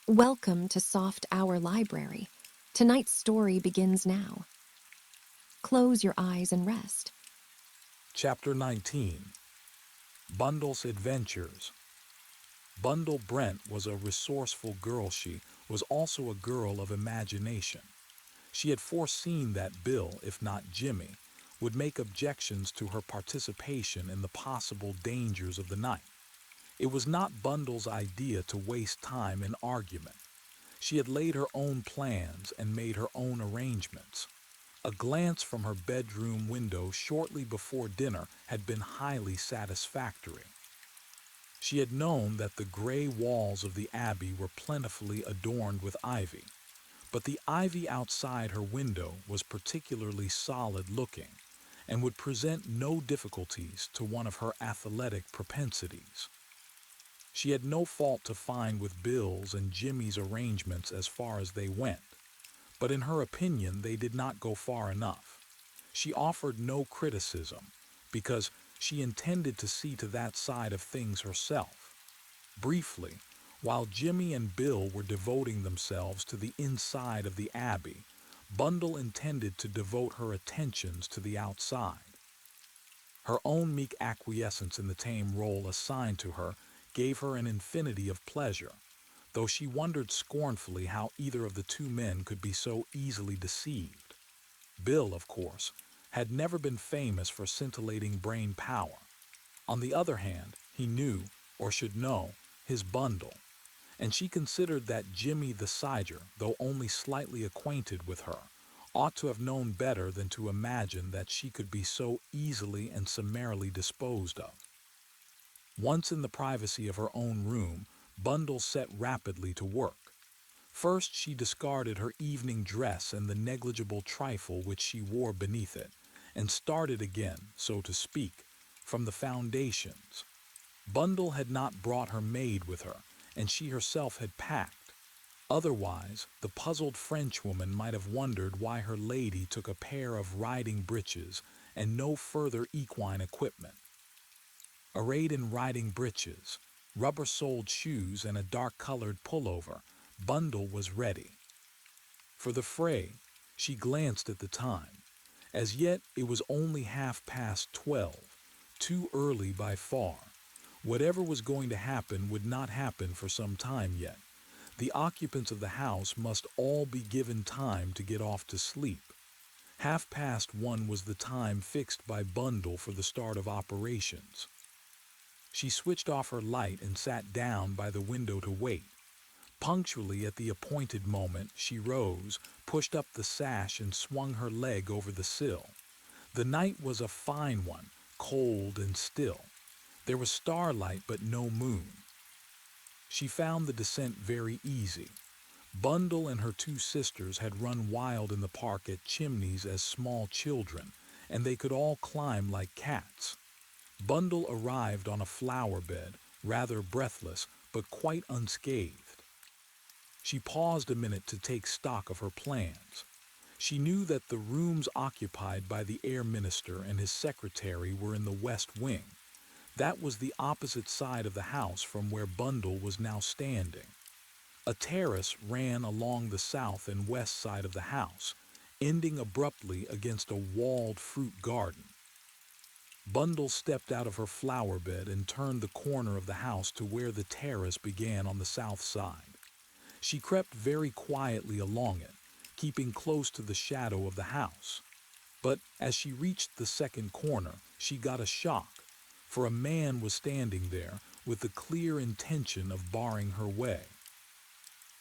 Welcome to Soft Hour Library. Tonight's story begins now. Close your eyes and rest. Chapter 19. Bundle's Adventures. Bundle Brent was a resourceful girl. She was also a girl of imagination. She had foreseen that Bill, if not Jimmy, would make objections to her participation in the possible dangers of the night. It was not Bundle's idea to waste time in argument. She had laid her own plans and made her own arrangements. A glance from her bedroom window shortly before dinner had been highly satisfactory. She had known that the gray walls of the abbey were plentifully adorned with ivy, but the ivy outside her window was particularly solid-looking and would present no difficulties to one of her athletic propensities. She had no fault to find with Bill's and Jimmy's arrangements as far as they went, but in her opinion they did not go far enough. She offered no criticism, because she intended to see to that side of things herself. Briefly, while Jimmy and Bill were devoting themselves to the inside of the abbey, Bundle intended to devote her attentions to the outside. Her own meek acquiescence in the tame role assigned to her gave her an infinity of pleasure, though she wondered scornfully how either of the two men could be so easily deceived. Bill, of course, had never been famous for scintillating brain power. On the other hand, he knew, or should know, his Bundle, and she considered that Jimmy the Siger, though only slightly acquainted with her, ought to have known better than to imagine that she could be so easily and summarily disposed of. Once in the privacy of her own room, Bundle set rapidly to work. First she discarded her evening dress and the negligible trifle which she wore beneath it, and started again, so to speak, from the foundations. Bundle had not brought her maid with her, and she herself had packed. Otherwise, the puzzled Frenchwoman might have wondered why her lady took a pair of riding breeches and no further equine equipment. Arrayed in riding breeches, rubber-soled shoes, and a dark-colored pullover, Bundle was ready. For the fray, she glanced at the time. As yet it was only 12:30, too early by far. Whatever was going to happen would not happen for some time yet. The occupants of the house must all be given time to get off to sleep. 1:30 was the time fixed by Bundle for the start of operations. She switched off her light and sat down by the window to wait. Punctually at the appointed moment, she rose, pushed up the sash, and swung her leg over the sill. The night was a fine one, cold and still. There was starlight but no moon. She found the descent very easy. Bundle and her two sisters had run wild in the park at Chimneys as small children, and they could all climb like cats. Bundle arrived on a flower bed, rather breathless, but quite unscathed. She paused a minute to take stock of her plans. She knew that the rooms occupied by the Air Minister and his secretary were in the West Wing. That was the opposite side of the house from where Bundle was now standing. A terrace ran along the south and west side of the house, ending abruptly against a walled fruit garden. Bundle stepped out of her flower bed and turned the corner of the house to where the terrace began on the south side. She crept very quietly along it, keeping close to the shadow of the house. But as she reached the second corner, she got a shock, for a man was standing there with the clear intention of barring her way.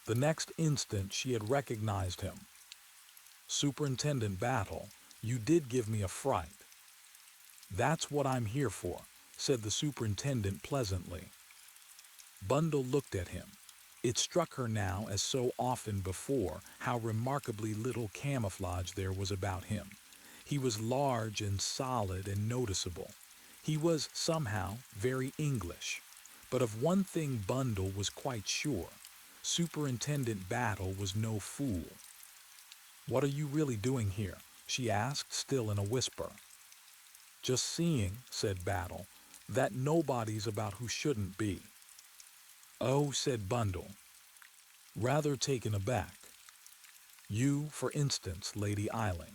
The next instant she had recognized him. "Superintendent Battle, you did give me a fright." "That's what I'm here for," said the superintendent pleasantly. Bundle looked at him. It struck her now, as so often before, how remarkably little camouflage there was about him. He was large and solid and noticeable. He was, somehow, very English. But of one thing Bundle was quite sure. Superintendent Battle was no fool. "What are you really doing here?" she asked, still in a whisper. "Just seeing," said Battle, "that nobody's about who shouldn't be." "Oh," said Bundle. rather taken aback. You, for instance, Lady Eiling.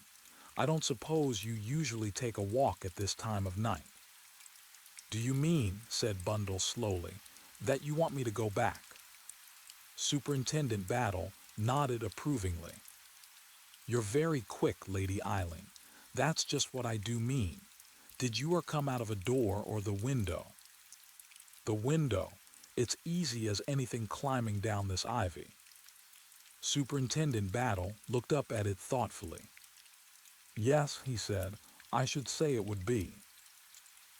I don't suppose you usually take a walk at this time of night. Do you mean, said Bundle slowly, that you want me to go back? Superintendent Battle nodded approvingly. You're very quick, Lady Eiling. That's just what I do mean. Did you come out of a door or the window? The window. It's easy as anything climbing down this ivy. Superintendent Battle looked up at it thoughtfully. Yes, he said, I should say it would be.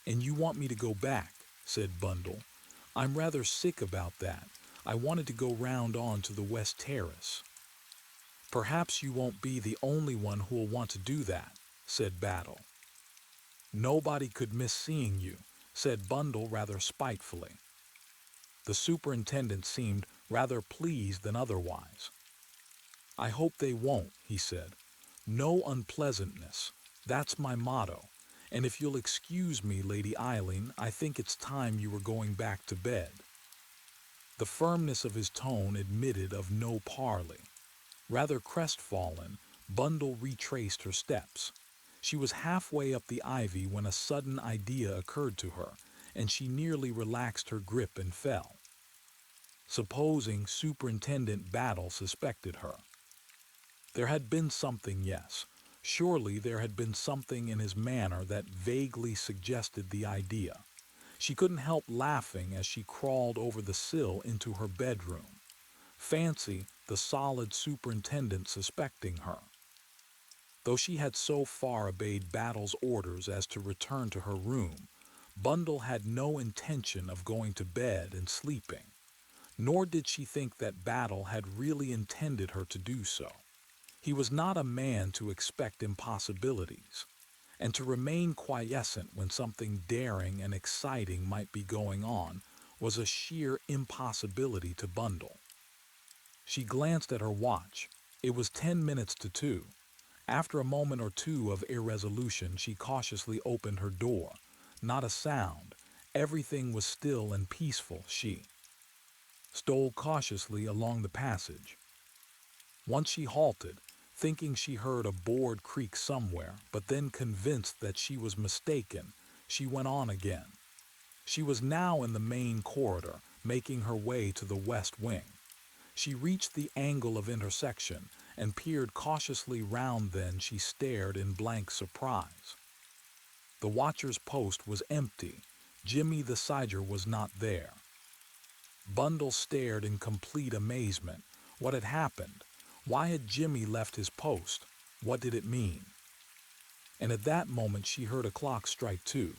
And you want me to go back, said Bundle. I'm rather sick about that. I wanted to go round on to the West Terrace. Perhaps you won't be the only one who'll want to do that, said Battle. Nobody could miss seeing you, said Bundle rather spitefully. The superintendent seemed rather pleased than otherwise. I hope they won't, he said. No unpleasantness. That's my motto. And if you'll excuse me, Lady Eileen, I think it's time you were going back to bed. The firmness of his tone admitted of no parley. Rather crestfallen, Bundle retraced her steps. She was halfway up the ivy when a sudden idea occurred to her, and she nearly relaxed her grip and fell. Supposing Superintendent Battle suspected her. There had been something, yes. Surely there had been something in his manner that vaguely suggested the idea. She couldn't help laughing as she crawled over the sill into her bedroom. Fancy the solid superintendent suspecting her. Though she had so far obeyed Battle's orders as to return to her room, Bundle had no intention of going to bed and sleeping, nor did she think that Battle had really intended her to do so. He was not a man to expect impossibilities, and to remain quiescent when something daring and exciting might be going on was a sheer impossibility to Bundle. She glanced at her watch. It was 10 minutes to 2. After a moment or two of irresolution, she cautiously opened her door. Not a sound. Everything was still and peaceful. She stole cautiously along the passage. Once she halted, thinking she heard a board creak somewhere, but then convinced that she was mistaken, she went on again. She was now in the main corridor, making her way to the west wing. She reached the angle of intersection and peered cautiously round. Then she stared in blank surprise. The watcher's post was empty. Jimmy the Siger was not there. Bundle stared in complete amazement. What had happened? Why had Jimmy left his post? What did it mean? And at that moment she heard a clock strike 2.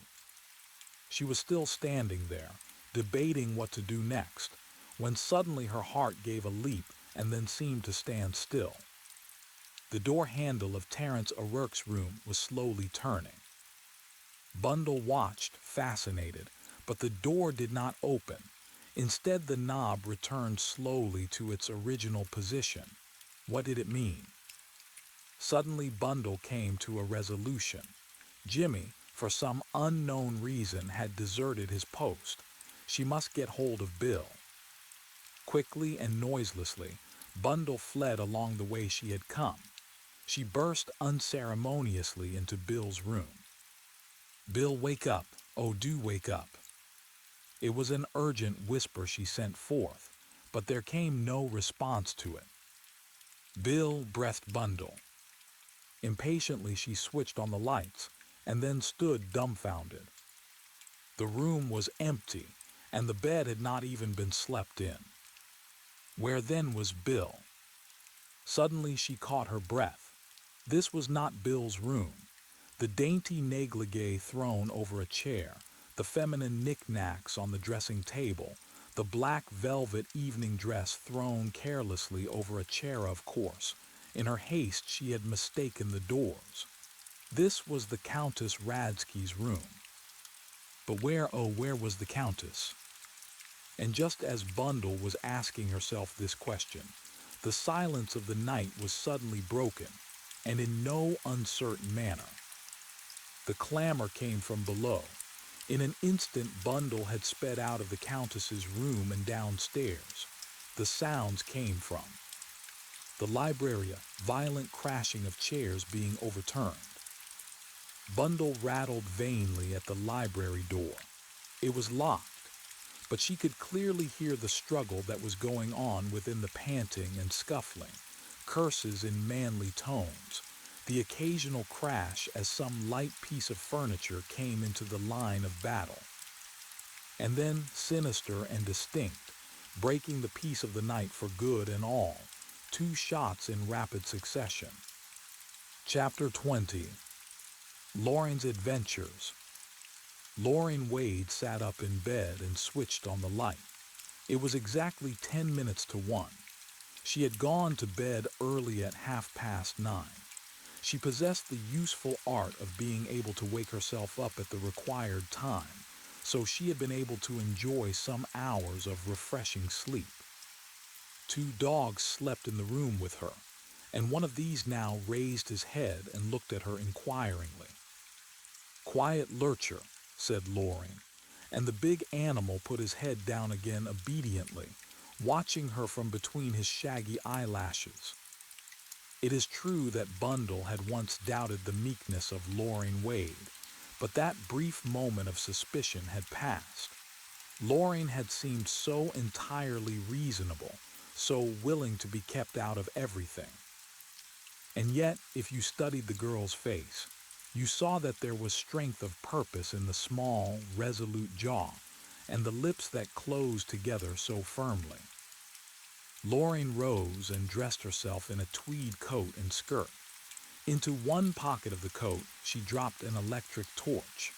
She was still standing there, debating what to do next, when suddenly her heart gave a leap and then seemed to stand still. The door handle of Terence O'Rourke's room was slowly turning. Bundle watched, fascinated, but the door did not open. Instead, the knob returned slowly to its original position. What did it mean? Suddenly Bundle came to a resolution. Jimmy, for some unknown reason, had deserted his post. She must get hold of Bill. Quickly and noiselessly, Bundle fled along the way she had come. She burst unceremoniously into Bill's room. Bill, wake up. Oh, do wake up. It was an urgent whisper she sent forth, but there came no response to it. Bill, breathed Bundle. Impatiently she switched on the lights, and then stood dumbfounded. The room was empty, and the bed had not even been slept in. Where then was Bill? Suddenly she caught her breath. This was not Bill's room. The dainty negligee thrown over a chair, the feminine knickknacks on the dressing table, the black velvet evening dress thrown carelessly over a chair, of course. In her haste she had mistaken the doors. This was the Countess Radsky's room. But where, oh, where was the Countess? And just as Bundle was asking herself this question, the silence of the night was suddenly broken, and in no uncertain manner. The clamor came from below. In an instant Bundle had sped out of the Countess's room and downstairs. the sounds came from. The library, violent crashing of chairs being overturned. Bundle rattled vainly at the library door. It was locked, but she could clearly hear the struggle that was going on within the panting and scuffling, curses in manly tones, the occasional crash as some light piece of furniture came into the line of battle. And then, sinister and distinct, breaking the peace of the night for good and all, 2 shots in rapid succession. Chapter 20. Lauren's Adventures. Lauren Wade sat up in bed and switched on the light. It was exactly 10 minutes to 1. She had gone to bed early at 9:30. She possessed the useful art of being able to wake herself up at the required time, so she had been able to enjoy some hours of refreshing sleep. 2 dogs slept in the room with her, and one of these now raised his head and looked at her inquiringly. "Quiet lurcher," said Lauren, and the big animal put his head down again obediently, watching her from between his shaggy eyelashes. It is true that Bundle had once doubted the meekness of Lauren Wade, but that brief moment of suspicion had passed. Lauren had seemed so entirely reasonable, so willing to be kept out of everything. And yet, if you studied the girl's face, you saw that there was strength of purpose in the small, resolute jaw, and the lips that closed together so firmly. Lauren rose and dressed herself in a tweed coat and skirt. Into one pocket of the coat, she dropped an electric torch.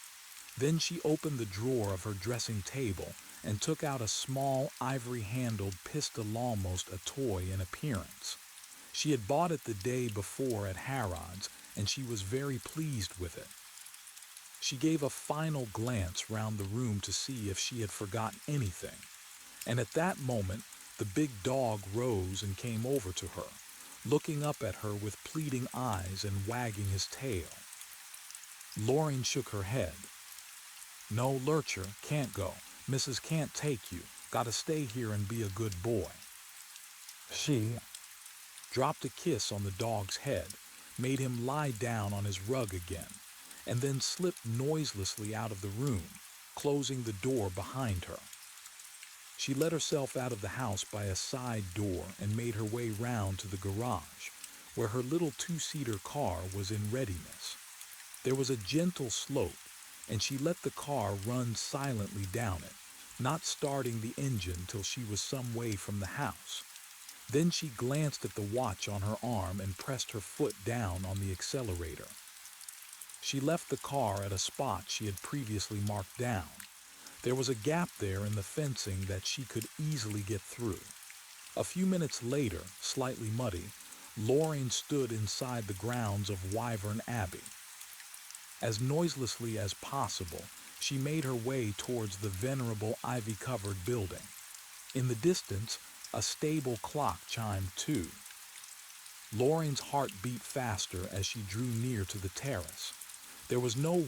Then she opened the drawer of her dressing table and took out a small, ivory-handled pistol, almost a toy in appearance. She had bought it the day before at Harrod's, and she was very pleased with it. She gave a final glance round the room to see if she had forgotten anything, and at that moment the big dog rose and came over to her, looking up at her with pleading eyes and wagging his tail. Lauren shook her head. "No, lurcher, can't go. Mrs. can't take you. Gotta stay here and be a good boy." She dropped a kiss on the dog's head, made him lie down on his rug again, and then slipped noiselessly out of the room, closing the door behind her. She let herself out of the house by a side door and made her way round to the garage, where her little 2-seater car was in readiness. There was a gentle slope, and she let the car run silently down it, not starting the engine till she was some way from the house. Then she glanced at the watch on her arm and pressed her foot down on the accelerator. She left the car at a spot she had previously marked down. There was a gap there in the fencing that she could easily get through. A few minutes later, slightly muddy, Lauren stood inside the grounds of Wyvern Abbey. As noiselessly as possible, she made her way towards the venerable ivy-covered building. In the distance, a stable clock chimed 2. Lauren's heart beat faster as she drew near to the terrace. There was no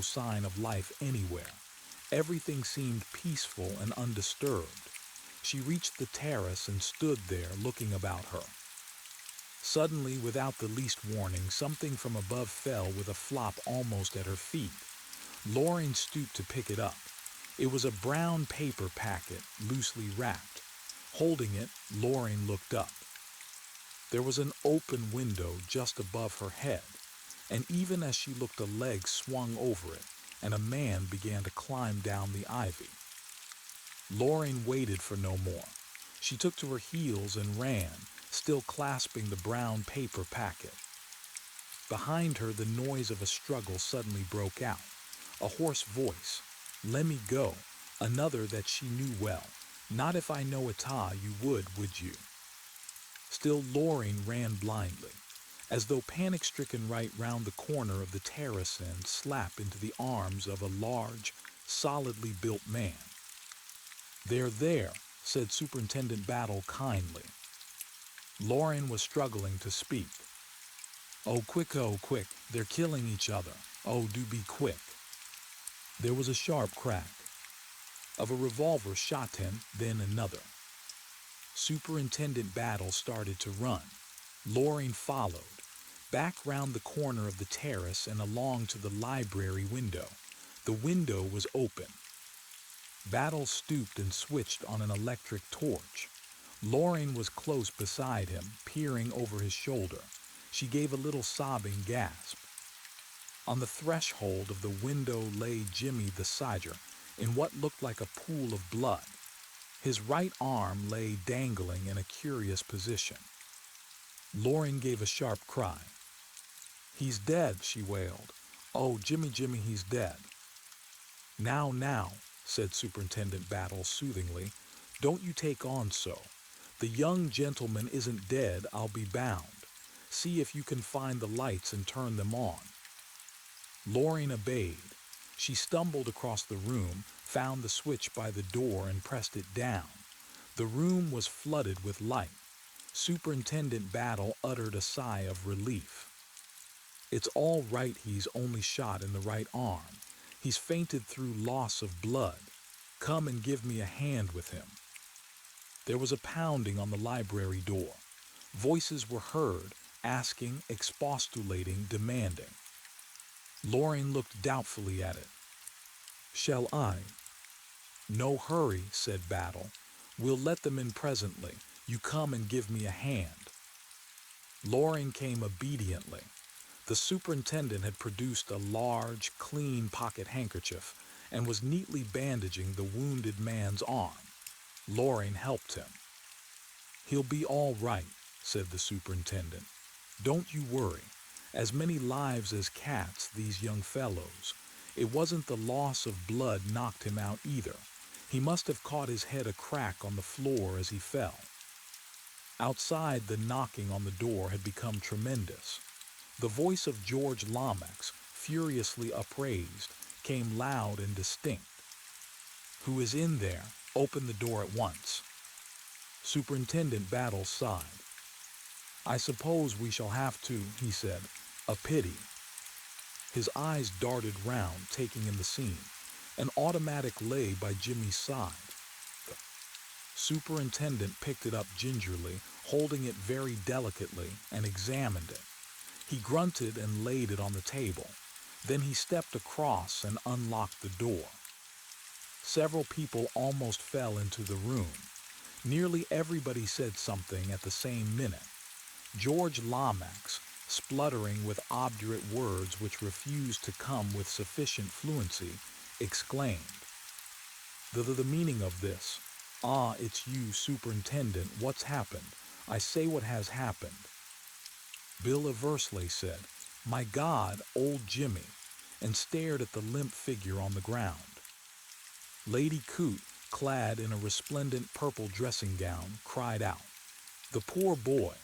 sign of life anywhere. Everything seemed peaceful and undisturbed. She reached the terrace and stood there looking about her. Suddenly, without the least warning, something from above fell with a flop almost at her feet. Lauren stooped to pick it up. It was a brown paper packet, loosely wrapped. Holding it, Lauren looked up. There was an open window just above her head, and even as she looked, a leg swung over it, and a man began to climb down the ivy. Lauren waited for no more. She took to her heels and ran, still clasping the brown paper packet. Behind her, the noise of a struggle suddenly broke out. A hoarse voice. "Let me go." Another that she knew well. "Not if I know it, you would you?" Still Lauren ran blindly, as though panic-stricken, right round the corner of the terrace and slap into the arms of a large, solidly built man. There," said Superintendent Battle kindly. Lauren was struggling to speak. Oh, quick, they're killing each other. Oh, do be quick." There was a sharp crack. Of a revolver shot him, then another. Superintendent Battle started to run. Loring followed, back round the corner of the terrace and along to the library window. The window was open. Battle stooped and switched on an electric torch. Loring was close beside him, peering over his shoulder. She gave a little sobbing gasp. On the threshold of the window lay Jimmy the Sidger, in what looked like a pool of blood. His right arm lay dangling in a curious position. Loring gave a sharp cry. "He's dead," she wailed. "Oh, Jimmy, Jimmy, he's dead." Now, said Superintendent Battle soothingly, "don't you take on so. The young gentleman isn't dead, I'll be bound. See if you can find the lights and turn them on." Loring obeyed. She stumbled across the room, found the switch by the door and pressed it down. The room was flooded with light. Superintendent Battle uttered a sigh of relief. "It's all right, he's only shot in the right arm. He's fainted through loss of blood. Come and give me a hand with him." There was a pounding on the library door. Voices were heard, asking, expostulating, demanding. Loring looked doubtfully at it. "Shall I?" "No hurry," said Battle. "We'll let them in presently. You come and give me a hand." Loring came obediently. The superintendent had produced a large, clean pocket handkerchief and was neatly bandaging the wounded man's arm. Loring helped him. "He'll be all right," said the superintendent. "Don't you worry. As many lives as cats, these young fellows. It wasn't the loss of blood knocked him out either. He must have caught his head a crack on the floor as he fell." Outside, the knocking on the door had become tremendous. The voice of George Lomax, furiously upraised, came loud and distinct. "Who is in there? Open the door at once." Superintendent Battle sighed. "I suppose we shall have to," he said. "A pity." His eyes darted round, taking in the scene. An automatic lay by Jimmy's side. The superintendent picked it up gingerly, holding it very delicately, and examined it. He grunted and laid it on the table. Then he stepped across and unlocked the door. Several people almost fell into the room. Nearly everybody said something at the same minute. George Lomax, spluttering with obdurate words which refused to come with sufficient fluency, exclaimed, The meaning of this. Ah, it's you, superintendent. What's happened? I say what has happened." Bill Eversley said, "My God, old Jimmy," and stared at the limp figure on the ground. Lady Coote, clad in a resplendent purple dressing gown, cried out, "The poor boy,"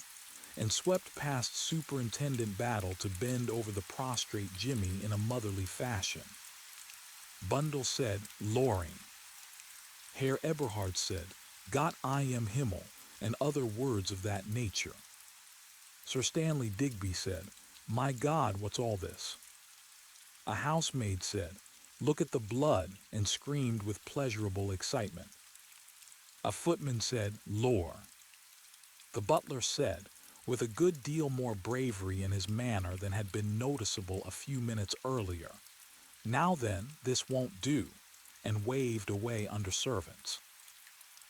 and swept past Superintendent Battle to bend over the prostrate Jimmy in a motherly fashion. Bundle said, "Loring." Herr Eberhard said, "Gott I am Himmel," and other words of that nature. Sir Stanley Digby said, "My God, what's all this?" A housemaid said, "Look at the blood," and screamed with pleasurable excitement. A footman said, "Lor." The butler said, with a good deal more bravery in his manner than had been noticeable a few minutes earlier, "Now then, this won't do," and waved away under servants.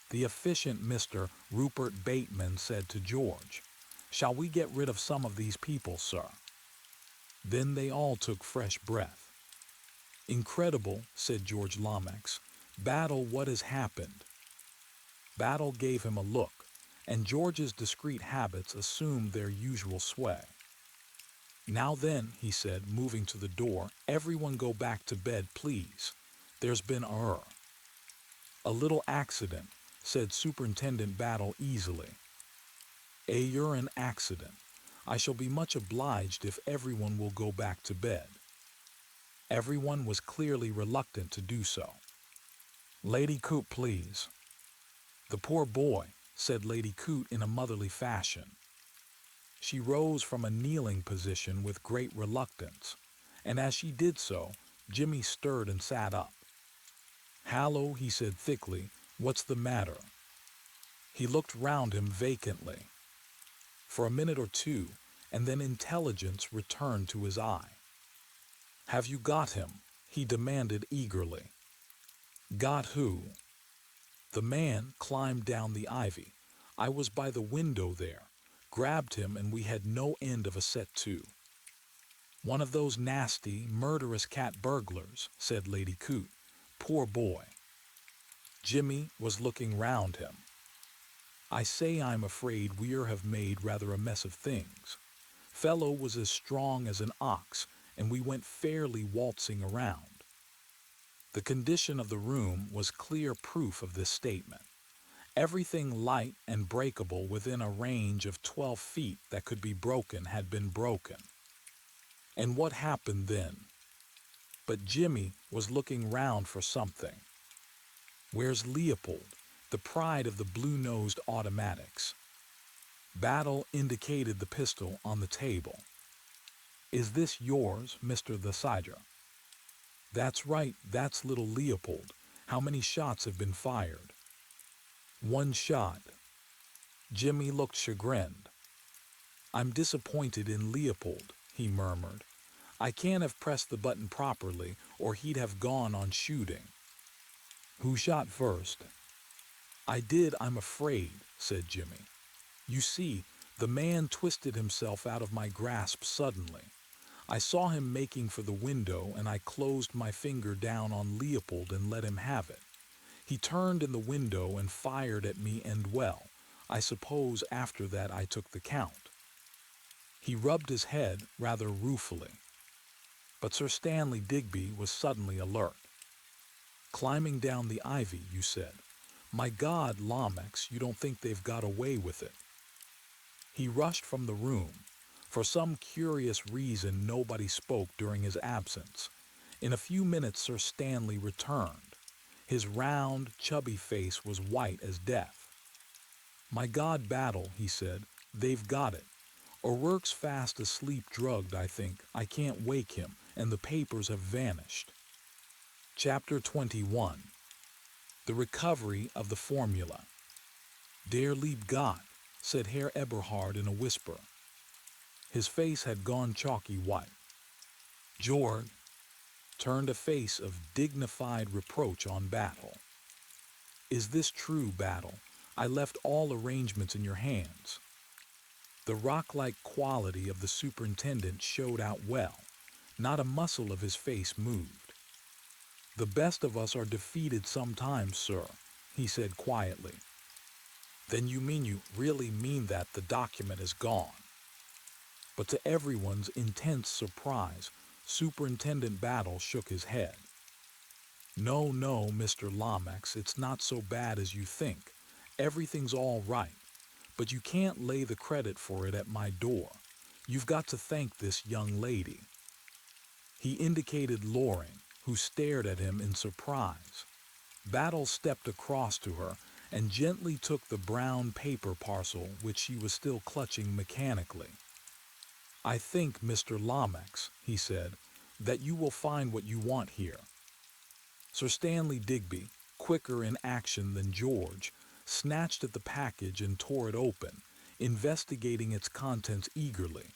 The efficient Mr. Rupert Bateman said to George, "Shall we get rid of some of these people, sir?" Then they all took fresh breath. "Incredible," said George Lomax. "Battle, what has happened?" Battle gave him a look, and George's discreet habits assumed their usual sway. "Now then," he said, moving to the door, "everyone go back to bed, please. There's been a little accident," said Superintendent Battle easily. "A urine accident. I shall be much obliged if everyone will go back to bed." Everyone was clearly reluctant to do so. "Lady Coote, please." "The poor boy," said Lady Coote in a motherly fashion. She rose from a kneeling position with great reluctance, and as she did so, Jimmy stirred and sat up. "Hallo," he said thickly, "what's the matter?" He looked round him vacantly for a minute or two, and then intelligence returned to his eye. "Have you got him?" he demanded eagerly. "Got who?" "The man climbed down the ivy. I was by the window there, grabbed him, and we had no end of a set to." "One of those nasty, murderous cat burglars," said Lady Coote. "Poor boy." Jimmy was looking round him. "I say I'm afraid we have made rather a mess of things. Fellow was as strong as an ox, and we went fairly waltzing around." The condition of the room was clear proof of this statement. Everything light and breakable within a range of 12 feet that could be broken had been broken. And what happened then? But Jimmy was looking round for something. "Where's Leopold, the pride of the blue-nosed automatics?" Battle indicated the pistol on the table. "Is this yours, Mr. the Sidra?" "That's right, that's little Leopold. How many shots have been fired?" "One shot." Jimmy looked chagrined. "I'm disappointed in Leopold," he murmured. "I can't have pressed the button properly, or he'd have gone on shooting." "Who shot first?" "I did, I'm afraid," said Jimmy. "You see, the man twisted himself out of my grasp suddenly. I saw him making for the window, and I closed my finger down on Leopold and let him have it. He turned in the window and fired at me, and well, I suppose after that I took the count." He rubbed his head rather ruefully. But Sir Stanley Digby was suddenly alert. "Climbing down the ivy, you said. My God, Lomax, you don't think they've got away with it?" He rushed from the room. For some curious reason nobody spoke during his absence. In a few minutes Sir Stanley returned. His round, chubby face was white as death. "My God, Battle," he said, "they've got it. O'Rourke's fast asleep drugged, I think. I can't wake him, and the papers have vanished." Chapter 21. The Recovery of the Formula. "Der lieb Gott," said Herr Eberhard in a whisper. His face had gone chalky white. George turned a face of dignified reproach on Battle. "Is this true, Battle? I left all arrangements in your hands." The rock-like quality of the superintendent showed out well. Not a muscle of his face moved. "The best of us are defeated sometimes, sir," he said quietly. "Then you really mean that the document is gone?" But to everyone's intense surprise, Superintendent Battle shook his head. "No, no, Mr. Lomax, it's not so bad as you think. Everything's all right. But you can't lay the credit for it at my door. You've got to thank this young lady." He indicated Loring, who stared at him in surprise. Battle stepped across to her and gently took the brown paper parcel which she was still clutching mechanically. "I think, Mr. Lomax," he said, "that you will find what you want here." Sir Stanley Digby, quicker in action than George, snatched at the package and tore it open, investigating its contents eagerly.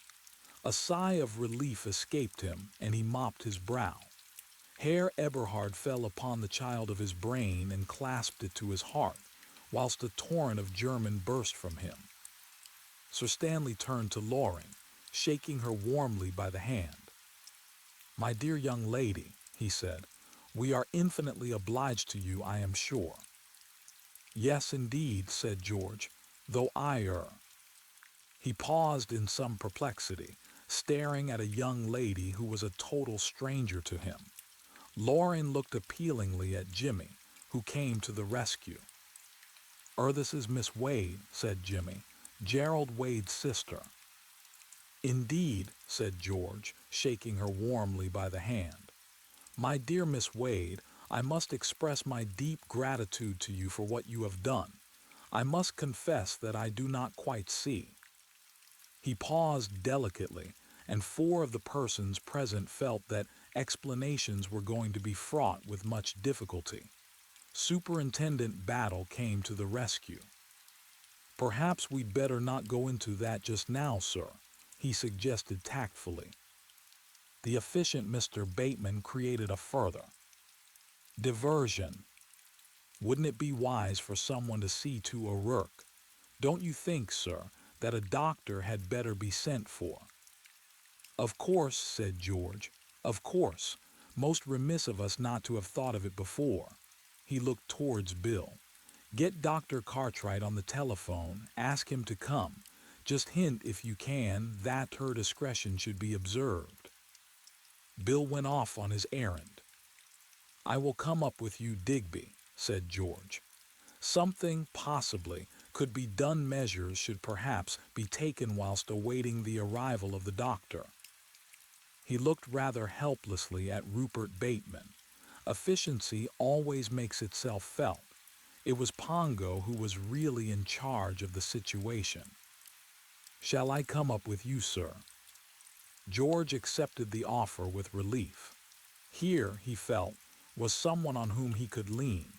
A sigh of relief escaped him, and he mopped his brow. Herr Eberhard fell upon the child of his brain and clasped it to his heart, whilst a torrent of German burst from him. Sir Stanley turned to Loring, shaking her warmly by the hand. "My dear young lady," he said, "we are infinitely obliged to you, I am sure." "Yes, indeed," said George, "though He paused in some perplexity, staring at a young lady who was a total stranger to him. Loring looked appealingly at Jimmy, who came to the rescue. "This is Miss Wade," said Jimmy, "Gerald Wade's sister." "Indeed," said George, shaking her warmly by the hand. "My dear Miss Wade, I must express my deep gratitude to you for what you have done. I must confess that I do not quite see." He paused delicately, and 4 of the persons present felt that explanations were going to be fraught with much difficulty. Superintendent Battle came to the rescue. Perhaps we'd better not go into that just now, sir, he suggested tactfully. The efficient Mr. Bateman created a further diversion. Wouldn't it be wise for someone to see to O'Rourke? Don't you think, sir, that a doctor had better be sent for? Of course, said George. Of course. Most remiss of us not to have thought of it before. He looked towards Bill. Get Dr. Cartwright on the telephone, ask him to come. Just hint, if you can, that her discretion should be observed. Bill went off on his errand. I will come up with you, Digby, said George. Something, possibly, could be done. Measures should perhaps be taken whilst awaiting the arrival of the doctor. He looked rather helplessly at Rupert Bateman. Efficiency always makes itself felt. It was Pongo who was really in charge of the situation. Shall I come up with you, sir? George accepted the offer with relief. Here, he felt, was someone on whom he could lean.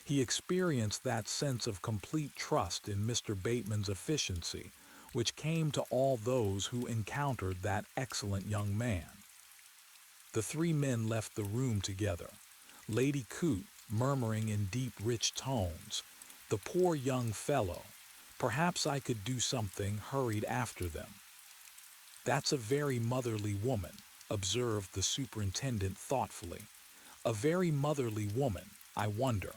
He experienced that sense of complete trust in Mr. Bateman's efficiency, which came to all those who encountered that excellent young man. The three men left the room together, Lady Coote murmuring in deep, rich tones, "The poor young fellow. Perhaps I could do something," hurried after them. "That's a very motherly woman," observed the superintendent thoughtfully. "A very motherly woman, I wonder."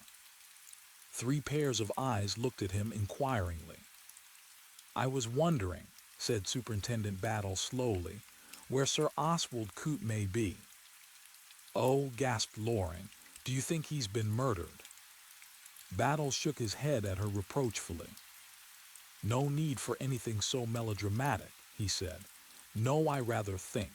Three pairs of eyes looked at him inquiringly. "I was wondering," said Superintendent Battle slowly, "where Sir Oswald Coote may be." "Oh," gasped Loring, "do you think he's been murdered?" Battle shook his head at her reproachfully. "No need for anything so melodramatic," he said. "No, I rather think."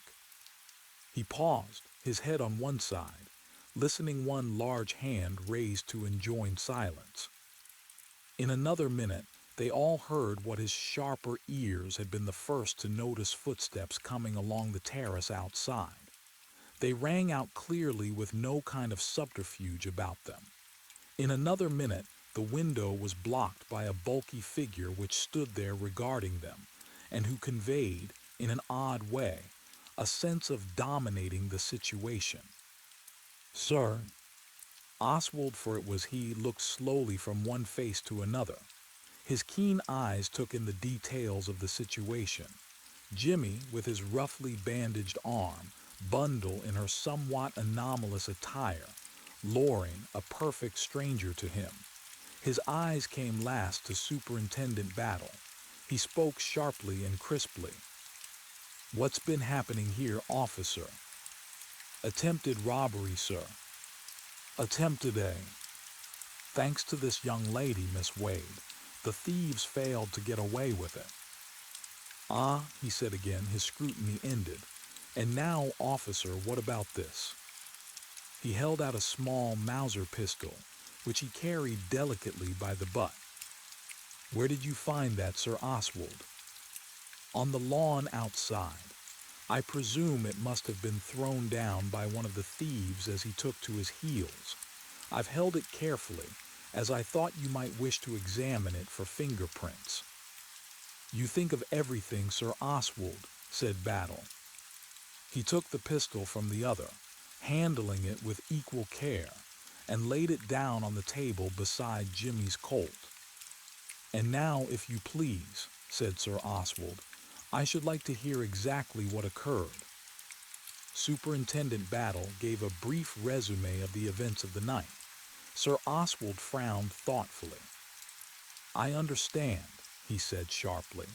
He paused, his head on one side, listening, one large hand raised to enjoin silence. In another minute, they all heard what his sharper ears had been the first to notice: footsteps coming along the terrace outside. They rang out clearly with no kind of subterfuge about them. In another minute, the window was blocked by a bulky figure which stood there regarding them, and who conveyed, in an odd way, a sense of dominating the situation. "Sir." Oswald, for it was he, looked slowly from one face to another. His keen eyes took in the details of the situation. Jimmy, with his roughly bandaged arm, Bundle in her somewhat anomalous attire, Loring, a perfect stranger to him. His eyes came last to Superintendent Battle. He spoke sharply and crisply. "What's been happening here, officer?" "Attempted robbery, sir." "Attempted, eh?" "Thanks to this young lady, Miss Wade. The thieves failed to get away with it." "Ah," he said again, his scrutiny ended. "And now, officer, what about this?" He held out a small Mauser pistol, which he carried delicately by the butt. "Where did you find that, Sir Oswald?" "On the lawn outside. I presume it must have been thrown down by one of the thieves as he took to his heels. I've held it carefully, as I thought you might wish to examine it for fingerprints." "You think of everything, Sir Oswald," said Battle. He took the pistol from the other, handling it with equal care, and laid it down on the table beside Jimmy's Colt. "And now, if you please," said Sir Oswald, "I should like to hear exactly what occurred." Superintendent Battle gave a brief resume of the events of the night. Sir Oswald frowned thoughtfully. "I understand," he said sharply.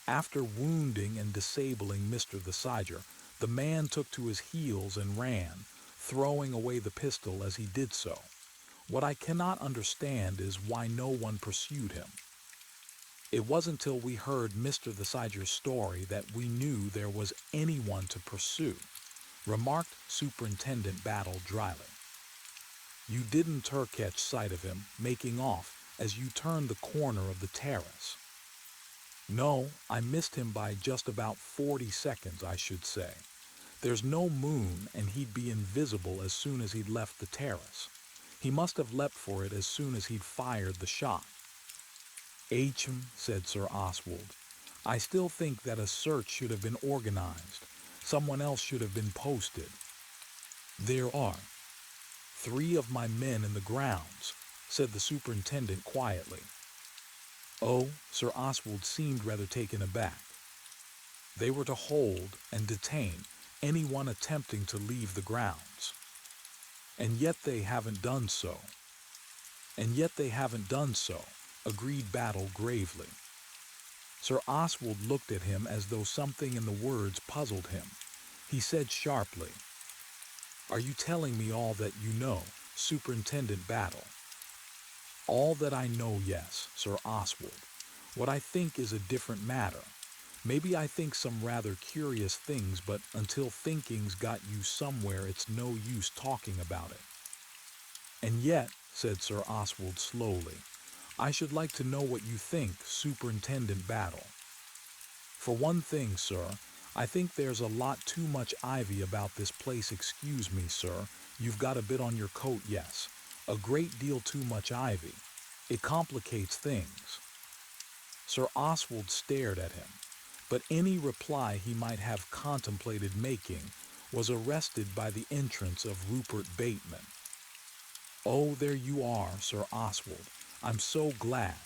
"After wounding and disabling Mr. the Siger, the man took to his heels and ran, throwing away the pistol as he did so. What I cannot understand is why no one pursued him." "It wasn't till we heard Mr. the Siger's story that we knew there was anyone to pursue," remarked Superintendent Battle dryly. "You didn't catch sight of him making off as you turned the corner of the terrace?" "No, I missed him by just about 40 seconds, I should say. There's no moon, and he'd be invisible as soon as he'd left the terrace. He must have leapt for it as soon as he'd fired the shot." "Ahem," said Sir Oswald. "I still think that a search should have been organized. Someone else should have been posted." "There are 3 of my men in the grounds," said the superintendent quietly. "Oh," Sir Oswald seemed rather taken aback. "They were to hold and detain anyone attempting to leave the grounds. And yet they haven't done so." "And yet they haven't done so," agreed Battle gravely. Sir Oswald looked at him as though something in the words puzzled him. He said sharply, "Are you telling me all that you know, Superintendent Battle?" "All that I know, yes, Sir Oswald. What I think is a different matter. Maybe I think some rather curious things, but until thinking's got you somewhere, it's no use talking about it." "And yet," said Sir Oswald slowly, "I should like to know what you think, Superintendent Battle." "For one thing, sir, I think there's a lot too much ivy about this place. Excuse me, sir, you've got a bit on your coat, yes. A great deal too much ivy. It complicates things." Sir Oswald stared at him, but any reply he might have contemplated making was arrested by the entrance of Rupert Bateman. "Oh, there you are, Sir Oswald. I'm so glad.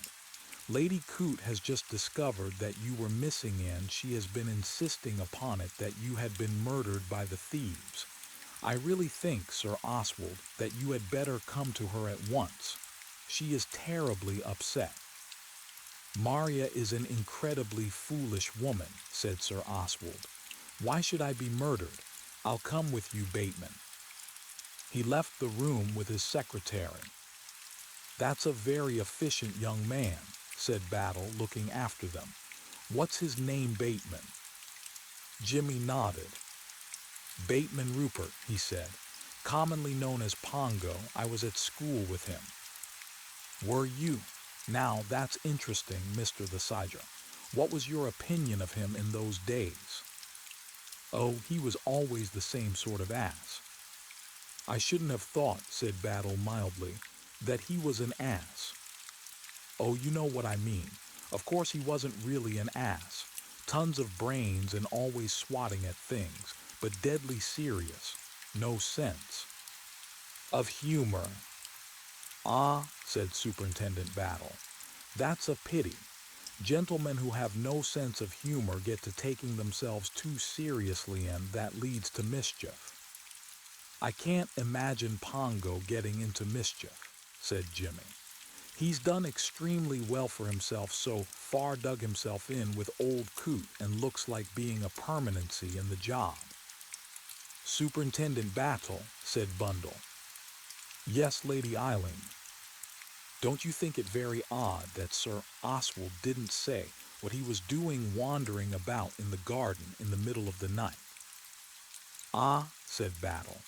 Lady Coote has just discovered that you were missing, and she has been insisting upon it that you had been murdered by the thieves. I really think, Sir Oswald, that you had better come to her at once. She is terribly upset." "Maria is an incredibly foolish woman," said Sir Oswald. "Why should I be murdered? I'll come with you, Bateman." He left the room with his secretary. "That's a very efficient young man," said Battle, looking after them. "What's his name, Bateman?" Jimmy nodded. "Bateman Rupert," he said. "Commonly known as Pongo. I was at school with him." "Were you? Now that's interesting, Mr. the Sergeant. What was your opinion of him in those days?" "Oh, he was always the same sort of ass." "I shouldn't have thought," said Battle mildly, "that he was an ass." "Oh, you know what I mean. Of course he wasn't really an ass. Tons of brains and always swatting at things, but deadly serious. No sense of humor." "Ah," said Superintendent Battle, "that's a pity. Gentlemen who have no sense of humor get to taking themselves too seriously, and that leads to mischief." "I can't imagine Pongo getting into mischief," said Jimmy. "He's done extremely well for himself so far, dug himself in with old Coote, and looks like being a permanency in the job." "Superintendent Battle," said Bundle. "Yes, Lady Eileen." "Don't you think it very odd that Sir Oswald didn't say what he was doing wandering about in the garden in the middle of the night?" "Ah," said Battle.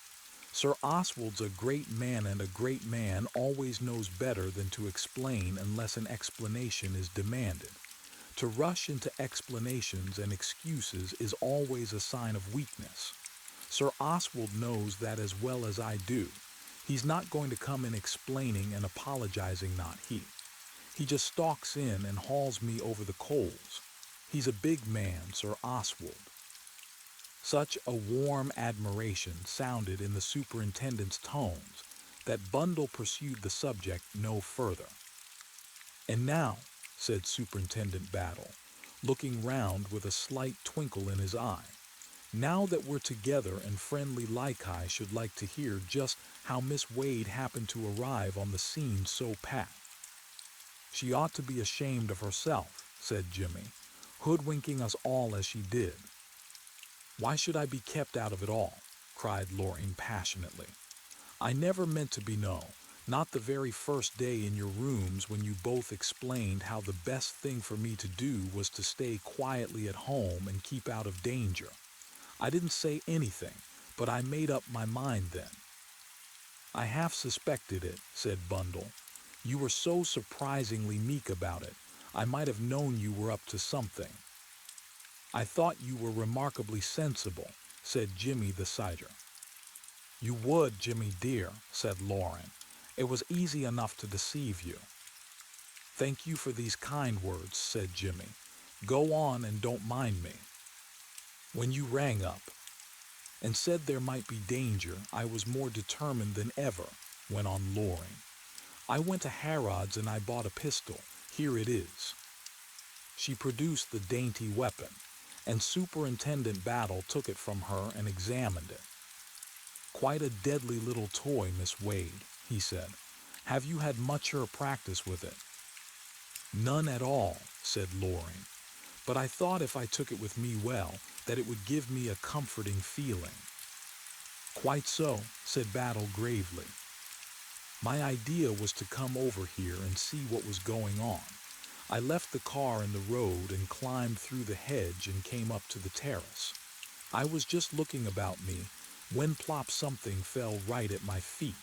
"Sir Oswald's a great man, and a great man always knows better than to explain unless an explanation is demanded. To rush into explanations and excuses is always a sign of weakness. Sir Oswald knows that as well as I do. He's not going to come in explaining and apologizing, not he. He just stalks in and hauls me over the coals. He's a big man, Sir Oswald." Such a warm admiration sounded in the superintendent's tones that Bundle pursued the subject no further. "And now," said Superintendent Battle, looking round with a slight twinkle in his eye, "now that we're together and friendly like, I should like to hear just how Miss Wade happened to arrive on the scene so pat." "She ought to be ashamed of herself," said Jimmy, "hoodwinking us all as she did." "Why should I be kept out of it all?" cried Loring passionately. "I never meant to be not the very first day in your rooms when you both explained how the best thing for me to do was to stay quietly at home and keep out of danger. I didn't say anything, but I made up my mind then." "I half suspected it," said Bundle. "You were so surprisingly meek about it. I might have known you were up to something." "I thought you were remarkably sensible," said Jimmy the Sider. "You would, Jimmy dear," said Loring. "It was easy enough to deceive you." "Thank you for these kind words," said Jimmy. "Go on and don't mind me." "When you rang up and said there might be danger, I was more determined than ever," went on Loring. "I went to Harrod's and I bought a pistol. Here it is." She produced the dainty weapon, and Superintendent Battle took it from her and examined it. "Quite a deadly little toy, Miss Wade," he said. "Have you had much practice with it?" "None at all," said Loring. "But I thought if I took it with me well, that it would give me a comforting feeling." "Quite so," said Battle gravely. "My idea was to come over here and see what was going on. I left the car in the road and climbed through the hedge and came up to the terrace. I was just looking about me when plop something fell right at my feet.